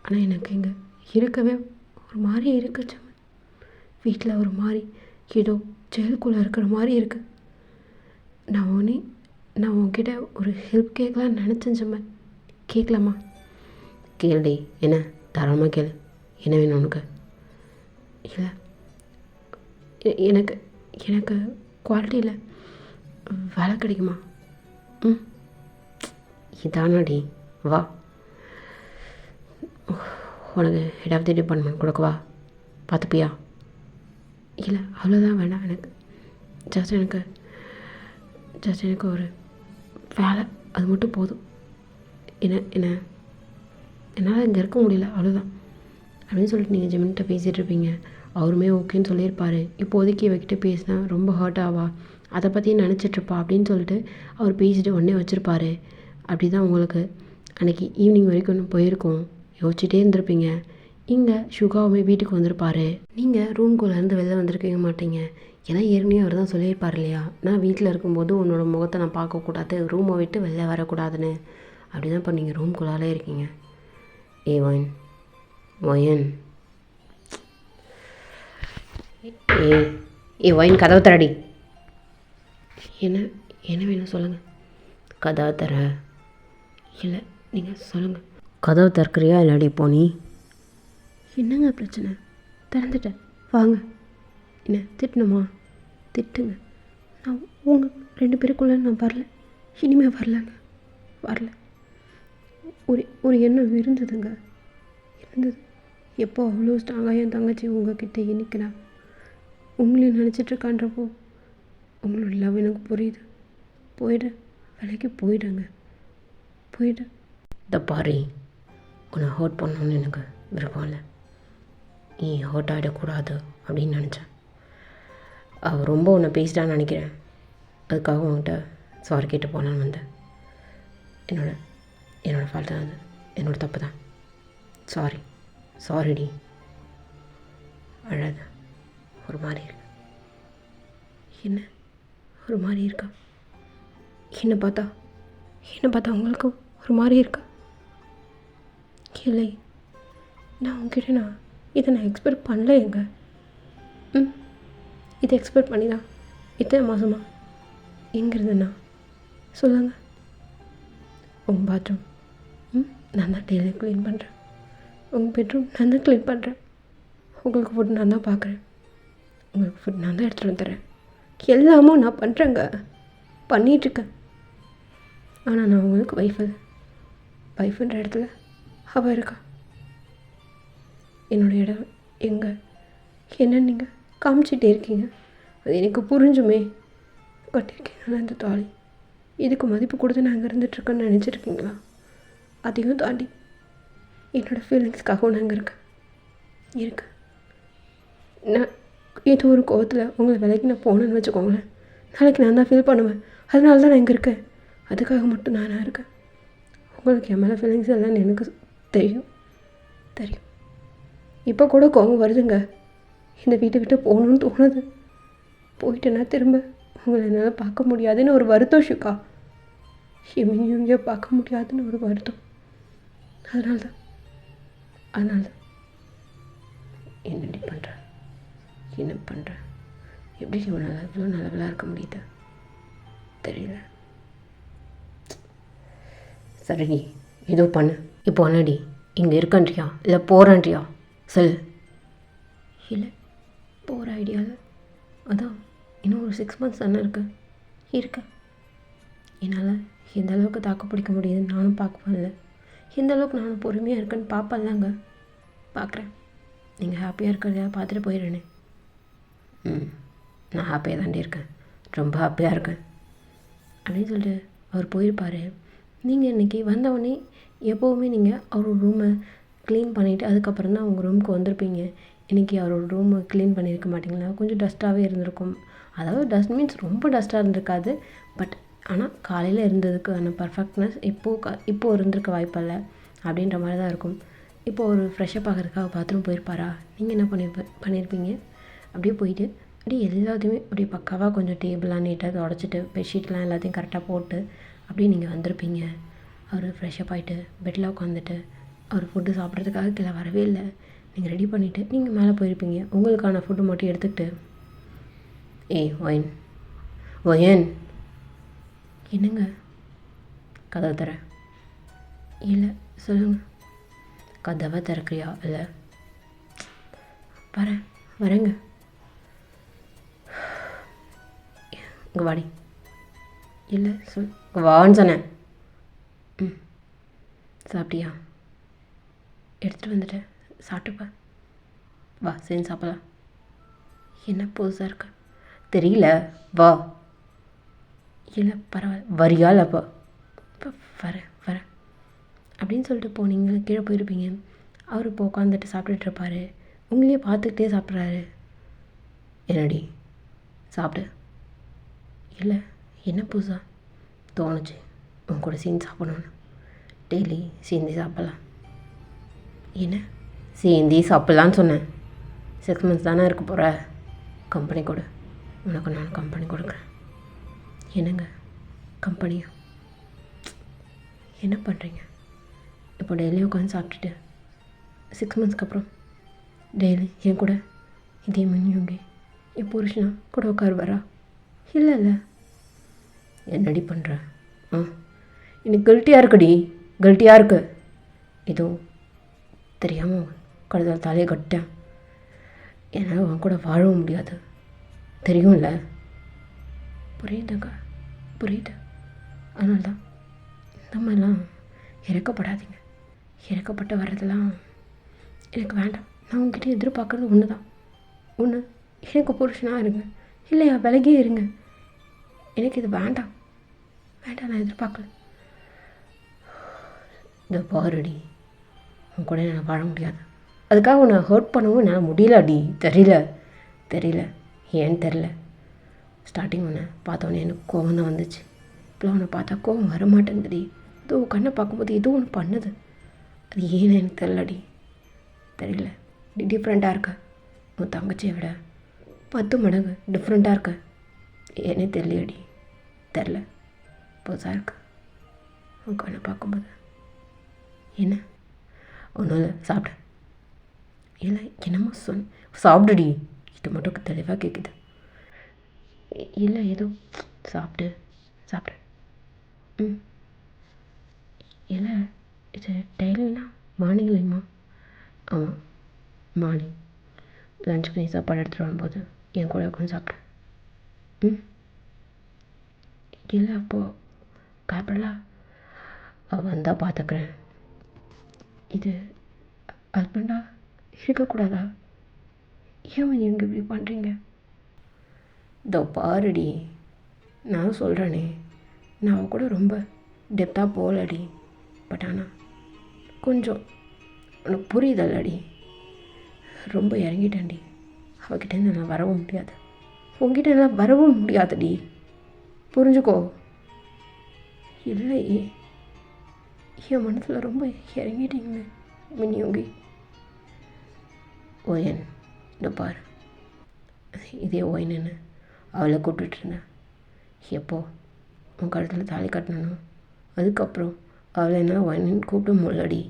ஆனால் எனக்கு இங்கே இருக்கவே ஒரு மாதிரி இருக்குது ஜெமின். வீட்டில் ஒரு மாதிரி ஏதோ ஜெயிலுக்குள்ளே இருக்கிற மாதிரி இருக்குது. நான் உன்கிட்ட ஒரு ஹெல்ப் கேட்கலான்னு நினச்சேன் ஜெமின். கேட்கலாமா? கேளுடி. என்ன தாராளமாக கேளு. என்ன வேணும் உனக்கு? இல்லை, எனக்கு குவாலிட்டியில் வேலை கிடைக்குமா? இதானாடி, வா. உனக்கு ஹெட் ஆஃப் தி டிபார்ட்மெண்ட் கொடுக்கவா? பார்த்துப்பியா? இல்லை, அவ்வளோதான் வேணாம். எனக்கு ஜஸ்ட் எனக்கு ஒரு வேலை, அது மட்டும் போதும். என்னால் இங்கே இருக்க முடியல, அவ்வளோதான் அப்படின்னு சொல்லிட்டு நீங்கள் ஜெமின்கிட்ட பேசிகிட்டு இருப்பீங்க. அவருமே ஓகேன்னு சொல்லியிருப்பார். இப்போதைக்கு இவகிட்ட பேசினா ரொம்ப ஹர்ட் ஆவா, அதை பற்றியே நினச்சிட்ருப்பா அப்படின்னு சொல்லிட்டு அவர் பேசிட்டு உடனே வச்சுருப்பார். அப்படி தான் உங்களுக்கு அன்றைக்கி ஈவினிங் வரைக்கும் போயிருக்கோம். யோசிச்சுட்டே இருந்திருப்பீங்க. இங்கே சுகாவுமே வீட்டுக்கு வந்திருப்பார். நீங்கள் ரூம்குள்ளேருந்து வெளில வந்திருக்கவே மாட்டீங்க. ஏன்னா ஏற்கனவே அவர் தான் சொல்லியிருப்பார் இல்லையா, நான் வீட்டில் இருக்கும்போது உன்னோட முகத்தை நான் பார்க்கக்கூடாது, ரூமை விட்டு வெளில வரக்கூடாதுன்னு. அப்படி தான் இப்போ நீங்கள் ரூம்குள்ளாலே இருக்கீங்க. ஒயன் ஒயின், கதவை தரடி. என்ன வேணும் சொல்லுங்கள். கதவை தர? இல்லை, நீங்கள் சொல்லுங்கள். கதவு திறக்கிறியா இல்லாடி போனி? என்னங்க பிரச்சனை? திறந்துட்டேன், வாங்க. என்ன திட்டணுமா? திட்டுங்க. நான் உங்கள் 2 பேருக்குள்ளே நான் வரல, இனிமேல் வரலங்க, வரல. ஒரு எண்ணம் இருந்ததுங்க, இருந்தது. எப்போ அவ்வளோ ஸ்ட்ராங்காக என் தங்கச்சி உங்ககிட்ட நிற்கிறா, உங்களையும் நினச்சிட்ருக்கான்றப்போ உங்களோட லவ் எனக்கு புரியுது. போயிடு, வேலைக்கு போயிடுங்க, போயிடு. இந்த பாரு, உன்னை ஹர்ட் பண்ணணுன்னு எனக்கு விருப்பம் இல்லை. நீ ஹர்ட் ஆகிடக்கூடாது அப்படின்னு நினச்சேன். அவள் ரொம்ப உன்னை பேசிட்டான்னு நினைக்கிறேன். அதுக்காக உன்கிட்ட சாரி கேட்டு போகலான்னு வந்தேன். என்னோடய ஃபால்ட் தான் அது, என்னோடய தப்பு தான். சாரிடி. அழாத. ஒரு மாதிரி இருக்கு. என்ன ஒரு மாதிரி இருக்கா? என்னை பார்த்தா உங்களுக்கு ஒரு மாதிரி இருக்கா? இல்லை, நான் உங்ககிட்ட இதை எக்ஸ்பெக்ட் பண்ணல. இதை எக்ஸ்பெக்ட் பண்ணி தான் இத்தனை மாதமா எங்கே இருந்தேண்ணா சொல்லுங்கள். உங்கள் பாத்ரூம் நான் தான் டெய்லி க்ளீன் பண்ணுறேன். உங்கள் பெட்ரூம் நான் தான் க்ளீன் பண்ணுறேன். உங்களுக்கு ஃபுட் நான் தான் பார்க்குறேன். உங்களுக்கு ஃபுட் நான் தான் எடுத்துகிட்டு வந்துடுறேன். எல்லாமும் நான் பண்ணுறேங்க, பண்ணிகிட்ருக்கேன். ஆனால் நான் உங்களுக்கு வைஃபுன்ற இடத்துல அவள் இருக்கா. என்னோடய இடம் எங்கே என்னன்னு நீங்கள் காமிச்சிட்டே இருக்கீங்க. அது எனக்கு புரிஞ்சுமே. கட்டியிருக்கீங்களா இந்த தாலி, இதுக்கு மதிப்பு கொடுத்து நான் அங்கே இருந்துகிட்ருக்கேன்னு நினச்சிருக்கீங்களா? அதையும் தாண்டி என்னோடய ஃபீலிங்ஸ்க்காகவும் நான் அங்கே இருக்கேன். நான் ஏதோ ஒரு கோவத்தில் உங்களை விலைக்கு நான் போனேன்னு வச்சுக்கோங்களேன், நாளைக்கு நான் தான் ஃபீல் பண்ணுவேன். அதனால தான் நான் இங்கே இருக்கேன். அதுக்காக மட்டும் நான் இருக்கேன். உங்களுக்கு என் மேலே ஃபீலிங்ஸ் இல்லைன்னு எனக்கு தெரியும். இப்போ கூட கோவம் வருதுங்க. இந்த வீட்டை விட்டு போகணுன்னு தோணுது. போயிட்டேன்னா திரும்ப உங்களை என்னால் பார்க்க முடியாதுன்னு ஒரு வருத்தம் ஷுக்கா. இவங்க பார்க்க முடியாதுன்னு ஒரு வருத்தம். அதனால தான் என்னடி பண்ணுற, என்ன பண்ணுற? எப்படி இவ்வளோ நல்லவளாக இருக்க முடியுது தெரியல. சரி, நீ ஏதோ பண்ணு. இப்போ என்னடி, இங்கே இருக்கன்றியா இல்லை போகிறன்றியா சொல்லு. இல்லை, போகிற ஐடியாவில். அதான் இன்னும் ஒரு 6 months தானே இருக்கேன். என்னால் எந்த அளவுக்கு தாக்கு பிடிக்க முடியுதுன்னு நானும் பார்ப்பேன்ல. எந்த அளவுக்கு நானும் பொறுமையாக இருக்கேன்னு பார்ப்பேன்லங்க. பார்க்குறேன். நீங்கள் ஹாப்பியாக இருக்கிறதையா பார்த்துட்டு போயிடுறேனே. நான் ஹாப்பியாக தாண்டி இருக்கேன், ரொம்ப ஹாப்பியாக இருக்கேன் அப்படின்னு சொல்லிட்டு அவர் போயிருப்பார். நீங்கள் இன்றைக்கி வந்தவொடனே எப்போவுமே நீங்கள் அவரோட ரூமை க்ளீன் பண்ணிவிட்டு அதுக்கப்புறம் தான் உங்கள் ரூமுக்கு வந்திருப்பீங்க. இன்றைக்கி அவரோட ரூமை க்ளீன் பண்ணியிருக்க மாட்டிங்களா? கொஞ்சம் டஸ்ட்டாகவே இருந்திருக்கும். அதாவது டஸ்ட் மீன்ஸ் ரொம்ப டஸ்ட்டாக இருந்திருக்காது, பட் ஆனால் காலையில் இருந்ததுக்கான பர்ஃபெக்ட்னஸ் இப்போது இருந்திருக்க வாய்ப்பில்லை அப்படின்ற மாதிரி தான் இருக்கும். இப்போது ஒரு ஃப்ரெஷ்ஷப் ஆகிறதுக்காக பாத்ரூம் போயிருப்பாரா? நீங்கள் என்ன பண்ணியிருப்பீங்க? அப்படியே போயிட்டு அப்படியே எல்லாத்தையுமே அப்படியே பக்காவாக கொஞ்சம் டேபிளாக நீட்டாக தொடச்சிட்டு பெட்ஷீட்லாம் எல்லாத்தையும் கரெக்டாக போட்டு அப்படியே நீங்கள் வந்திருப்பீங்க. அவர் ஃப்ரெஷ்ஷப் ஆகிட்டு பெட்டில் உட்காந்துட்டு அவர் ஃபுட்டு சாப்பிட்றதுக்காக கீழே வரவே இல்லை. நீங்கள் ரெடி பண்ணிவிட்டு நீங்கள் மேலே போயிருப்பீங்க. உங்களுக்கான ஃபுட்டு மட்டும் எடுத்துக்கிட்டு, ஒயன் என்னங்க? கதவை தர. இல்லை சொல்லுங்கள். கதவை திறக்கிறியா? இல்லை வரேங்க. இங்கே வாடி. இல்லை வான்னு சொன்னேன். சாப்பிட்டியா? எடுத்துகிட்டு வந்துட்டேன், சாப்பிட்டுப்பா. வா சேர்ந்து சாப்பிடலாம். என்ன புதுசாக இருக்க தெரியல, வா. இல்லை பரவாயில்ல, வரியா இல்லைப்பா? இப்போ வரேன் அப்படின்னு சொல்லிட்டு போனீங்க. கீழே போயிருப்பீங்க. அவர் இப்போ உட்காந்துட்டு சாப்பிட்டுட்ருப்பாரு. உங்களையே பார்த்துக்கிட்டே சாப்பிட்றாரு. என்னடி சாப்பிடு. இல்லை என்ன புதுசாக தோணுச்சு உன் கூட சேர்ந்து சாப்பிடணுன்னு. டெய்லி சேர்ந்து சாப்பிட்லாம். என்ன சேர்ந்தே சாப்பிட்லான்னு சொன்னேன். 6 months தானே இருக்க போகிற, கம்பெனி கொடு. உனக்கு நான் கம்பெனி கொடுக்குறேன். என்னங்க கம்பெனியா? என்ன பண்ணுறீங்க இப்போ? டெய்லியும் உட்காந்து சாப்பிட்டுட்டு 6 monthsக்கு அப்புறம் டெய்லி என் கூட இதே மினியுங்க என் புருஷனா கூட உட்காருவாரா? இல்லை. என்னடி பண்ணுற? எனக்கு கில்ட்டியாக இருக்குடி, கில்ட்டியாக இருக்கு. ஏதோ தெரியாமல் கழுத்தில் தலையை கட்டேன். என்னால் அவன் கூட வாழவும் முடியாது, தெரியும்ல. புரியுதுங்க, புரியுது. அதனால தான் இந்த மாதிரிலாம் இறக்கப்படாதீங்க. இறக்கப்பட்டு வர்றதெல்லாம் எனக்கு வேண்டாம். நான் உங்ககிட்ட எதிர்பார்க்குறது ஒன்று தான். ஒன்று, எனக்கு புருஷனாக இருங்க, இல்லையா விலகியே இருங்க. எனக்கு இது வேண்டாம், வேண்டாம், நான் எதிர்பார்க்கல. இந்த பாருடி, உன் கூட என்னால் வாழ முடியாது. அதுக்காக உன்னை ஹர்ட் பண்ணவும் என்னால் முடியலடி. தெரியல ஏன்னு தெரில. ஸ்டார்டிங் உன்னை பார்த்தோன்னே எனக்கு கோவம் தான் வந்துச்சு. இப்போலாம் உன்னை பார்த்தா கோவம் வரமாட்டேங்குதுடி. ஏதோ கண்ணை பார்க்கும்போது ஏதோ ஒன்று பண்ணுது. அது ஏன்னு எனக்கு தெரியல. நீ டிஃப்ரெண்ட்டாக இருக்க. உன் தங்கச்சியை விட 10 மடங்கு டிஃப்ரெண்ட்டாக இருக்க. ஏன்னே தெரில. புதுசாக இருக்க உன் கண்ணை பார்க்கும்போது. என்ன ஒன்றும் இல்லை, சாப்பிடு. இல்லை என்னமோ சாப்பிடுடி. இது மட்டும் தெளிவாக கேட்குது. இல்லை ஏதோ சாப்பிடு. இல்லை இது டெய்லினா மார்னிங் இல்லைம்மா? ஆமாம், மார்னிங் லஞ்சுக்கு நீ சாப்பாடு எடுத்துகிட்டு வரும்போது என் கூட உட்காந்து சாப்பிட்டேன். இல்லை அப்போது கேப்டலாக அவள் வந்தால் பார்த்துக்கிறேன். இது ஹஸ்பண்டாக இருக்கக்கூடாதா? ஏன் நீங்கள் இப்படி பண்ணுறீங்க? இதோ பாருடி, நான் சொல்கிறேனே, நான் அவள் கூட ரொம்ப டெப்த்தாக போகலடி. பட் ஆனால் கொஞ்சம் உனக்கு புரியுதல்லடி, ரொம்ப இறங்கிட்டேன்டி. அவகிட்டேருந்து நான் வரவும் முடியாது, உங்ககிட்ட என்னால் வரவும் முடியாதுடி. புரிஞ்சுக்கோ. இல்லை என் மனசில் ரொம்ப இறங்கிட்டீங்க மினியோங்கி. ஓயன், இந்த பாரு, இதே ஓயன்னு அவளை கூப்பிட்டுருந்தேன். எப்போ உன் கழுத்தில் தாலி கட்டினோ அதுக்கப்புறம் அவளை என்ன ஓயன்னு கூப்பிட முடியலடி.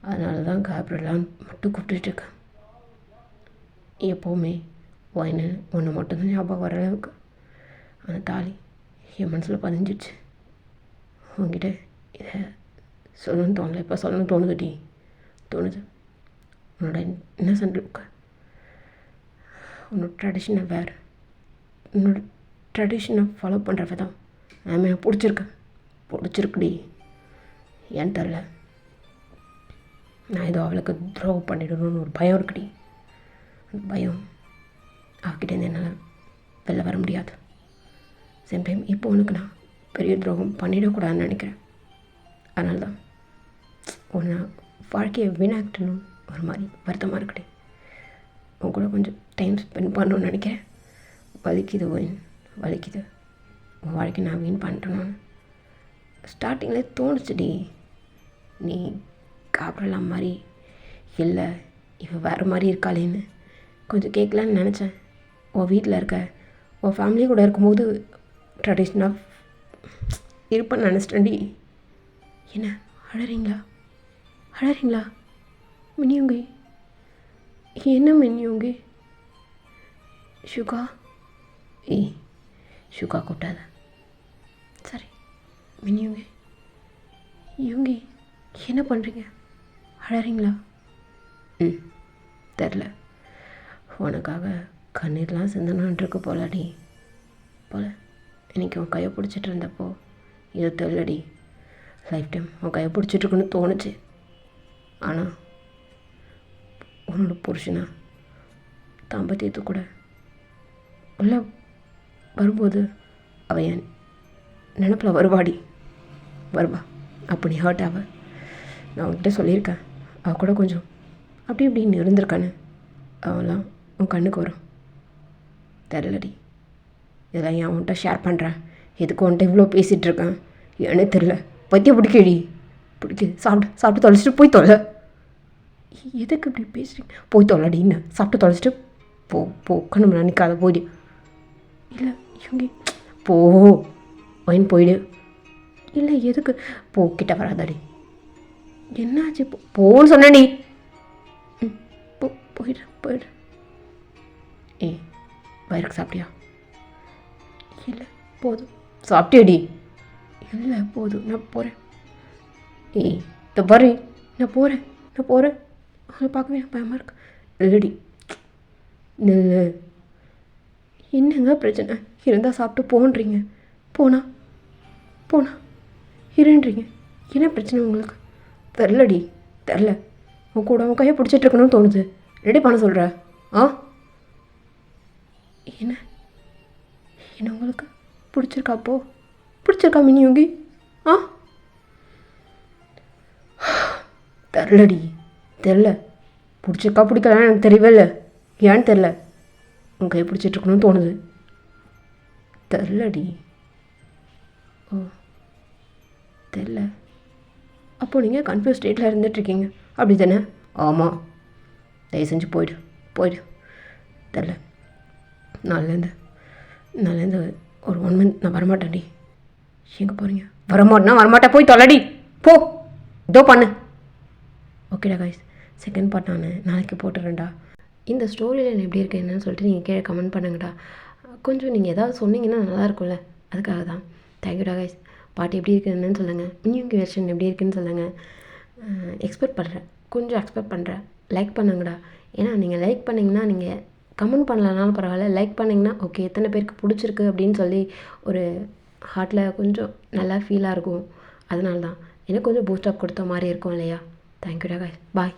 அதனால தான் கேப்ரலான்னு மட்டும் கூப்பிட்டுருக்கேன். எப்போவுமே ஓயன்னு ஒன்று மட்டும்தான் ஞாபகம் வர அளவுக்கு அந்த தாலி என் மனசில் பதிஞ்சிடுச்சு. உங்ககிட்ட இதை சொல்லணும்னு தோணலை, இப்போ சொல்லணும்னு தோணுது. உன்னோட இன்னசென்ட் லுக்கு, உன்னோட ட்ரெடிஷனை வேறு, உன்னோட ட்ரெடிஷனை ஃபாலோ பண்ணுற விதம் எனக்கு பிடிச்சிருக்குடி. ஏன்னு தெரில, நான் ஏதோ அவளுக்கு துரோகம் பண்ணிடணும்னு ஒரு பயம் இருக்குடி. அந்த பயம் அவகிட்டேருந்து என்னால் வெளில வர முடியாது. சேம் டைம் இப்போ உனக்கு நான் பெரிய துரோகம் பண்ணிடக்கூடாதுன்னு நினைக்கிறேன். அதனால தான் உன்னை வாழ்க்கையை வீணாக்கணும் ஒரு மாதிரி வருத்தமாக இருக்குடி. உன் கூட கொஞ்சம் டைம் ஸ்பெண்ட் பண்ணணும்னு நினைக்கிறேன். வலிக்குது உன் வாழ்க்கை நான் வீண் பண்ணிட்டேன்னு ஸ்டார்டிங்கில் தோணுச்சுடி. நீ காப்பிடலாம் மாதிரி இல்லை, இவள் வேறு மாதிரி இருக்காளேன்னு கொஞ்சம் கேட்கலான்னு நினச்சேன். உன் வீட்டில் இருக்க உன் ஃபேமிலி கூட இருக்கும்போது ட்ரெடிஷ்னாக இருப்பேன்னு நினச்சிட்டேன்டி. என்ன அழறீங்களா மினியோங்கி? என்ன மினியோங்கி? சுகா கூப்பிட்டாத. சரி மினியோங்கி, யோங்கி என்ன பண்ணுறீங்க? அழறீங்களா? தெரில, உனக்காக கண்ணீர்லாம் சிந்தனான்ருக்கு போலடி. இன்றைக்கி உன் கையை பிடிச்சிட்டு இருந்தப்போ இது தெரியலடி, லைஃப் டைம் உன் கையை பிடிச்சிட்ருக்குன்னு தோணுச்சு. ஆனால் உன்னோட புருஷனா தாம்பத்தியத்து கூட உள்ள வரும்போது அவள் என் நினப்பில் வருவா. அப்படி ஹர்ட் ஆவ. நான் உன்கிட்ட சொல்லியிருக்கேன், அவள் கூட கொஞ்சம் அப்படி இப்படின்னு இருந்திருக்கான்னு. அவெல்லாம் உன் கண்ணுக்கு வரும். தெரிலடி, இதெல்லாம் ஏன் உன்கிட்ட ஷேர் பண்ணுறேன், எதுக்கு உன்கிட்ட இவ்வளோ பேசிகிட்ருக்கேன் ஏன்னே தெரில. பத்தியம் பிடிக்குது. சாப்பிட்டு தொலைச்சிட்டு போய் தொலை. எதுக்கு இப்படி பேசுகிறீங்க? போய் தொலைடின்னு. சாப்பிட்டு தொலைச்சிட்டு போ கண்ணு நினைக்காத போயிடு. இல்லை இவங்க போயிடு. இல்லை எதுக்கு? கிட்ட வராதாடி. என்னாச்சு? போன்னு சொன்னடி. போயிடு. வயிறுக்கு சாப்பிட்டியா? இல்லை போதும். சாப்பிட்டியடி? இல்லை போதும், நான் போகிறேன். இந்த பாரு, நான் போகிறேன் அவங்கள பார்க்கவே எனக்கு பயமாக இருக்கு. இல்லடி நில்லு. என்னங்க பிரச்சனை? இருந்தால் சாப்பிட்டு போன்றீங்க, போனா இருன்றீங்க. என்ன பிரச்சனை உங்களுக்கு? தெரிலடி, தெரில. உன் கூட உன் கையை பிடிச்சிட்டு இருக்கணும்னு தோணுது. ரெடி பண்ண சொல்கிற? ஆ என்ன என்ன உங்களுக்கு பிடிச்சிருக்கா? பிடிச்சிருக்கா மினியோங்கி? ஆ தெரிலடி, தெரில. பிடிச்சிருக்கா பிடிக்கலான்னு எனக்கு தெரியவே இல்லை. ஏன்னு தெரில, உன் கையை பிடிச்சிட்ருக்கணும்னு தோணுது. தெரிலடி. ஓ தெரில. அப்போது நீங்கள் கன்ஃபியூஸ் ஸ்டேட்டில் இருந்துகிட்ருக்கீங்க அப்படி தானே? ஆமாம். தயவு செஞ்சு போயிடு. தெரில. நாலேருந்து ஒரு 1 மந்த் நான் வரமாட்டேன்டி. எங்கே போகிறீங்க? வரமாட்டேன். போய் தொலைடி. போ, இதோ பண்ணு. ஓகேடா கைஸ், செகண்ட் பார்ட் நான் நாளைக்கு போட்டுறேன்டா. இந்த ஸ்டோரியில் எப்படி இருக்குது என்னன்னு சொல்லிட்டு நீங்கள் கீழே கமெண்ட் பண்ணுங்கடா. கொஞ்சம் நீங்கள் ஏதாவது சொன்னீங்கன்னா நல்லாயிருக்கும்ல, அதுக்காக தான். தேங்க்யூடா கைஸ். பாட்டு எப்படி இருக்குதுன்னு சொல்லுங்கள். மினியோங்கி வெர்ஷன் எப்படி இருக்குதுன்னு சொல்லுங்கள். கொஞ்சம் எக்ஸ்பெக்ட் பண்ணுறேன். லைக் பண்ணுங்கடா. ஏன்னா நீங்கள் லைக் பண்ணிங்கன்னா, நீங்கள் கமெண்ட் பண்ணலனாலும் பரவாயில்ல, லைக் பண்ணிங்கன்னா ஓகே எத்தனை பேருக்கு பிடிச்சிருக்கு அப்படின்னு சொல்லி ஒரு ஹார்ட்டில் கொஞ்சம் நல்லா ஃபீலாக இருக்கும். அதனால தான் எனக்கு கொஞ்சம் பூஸ்டப் கொடுத்த மாதிரி இருக்கும் இல்லையா? தேங்க்யூடா கைஸ். பாய்.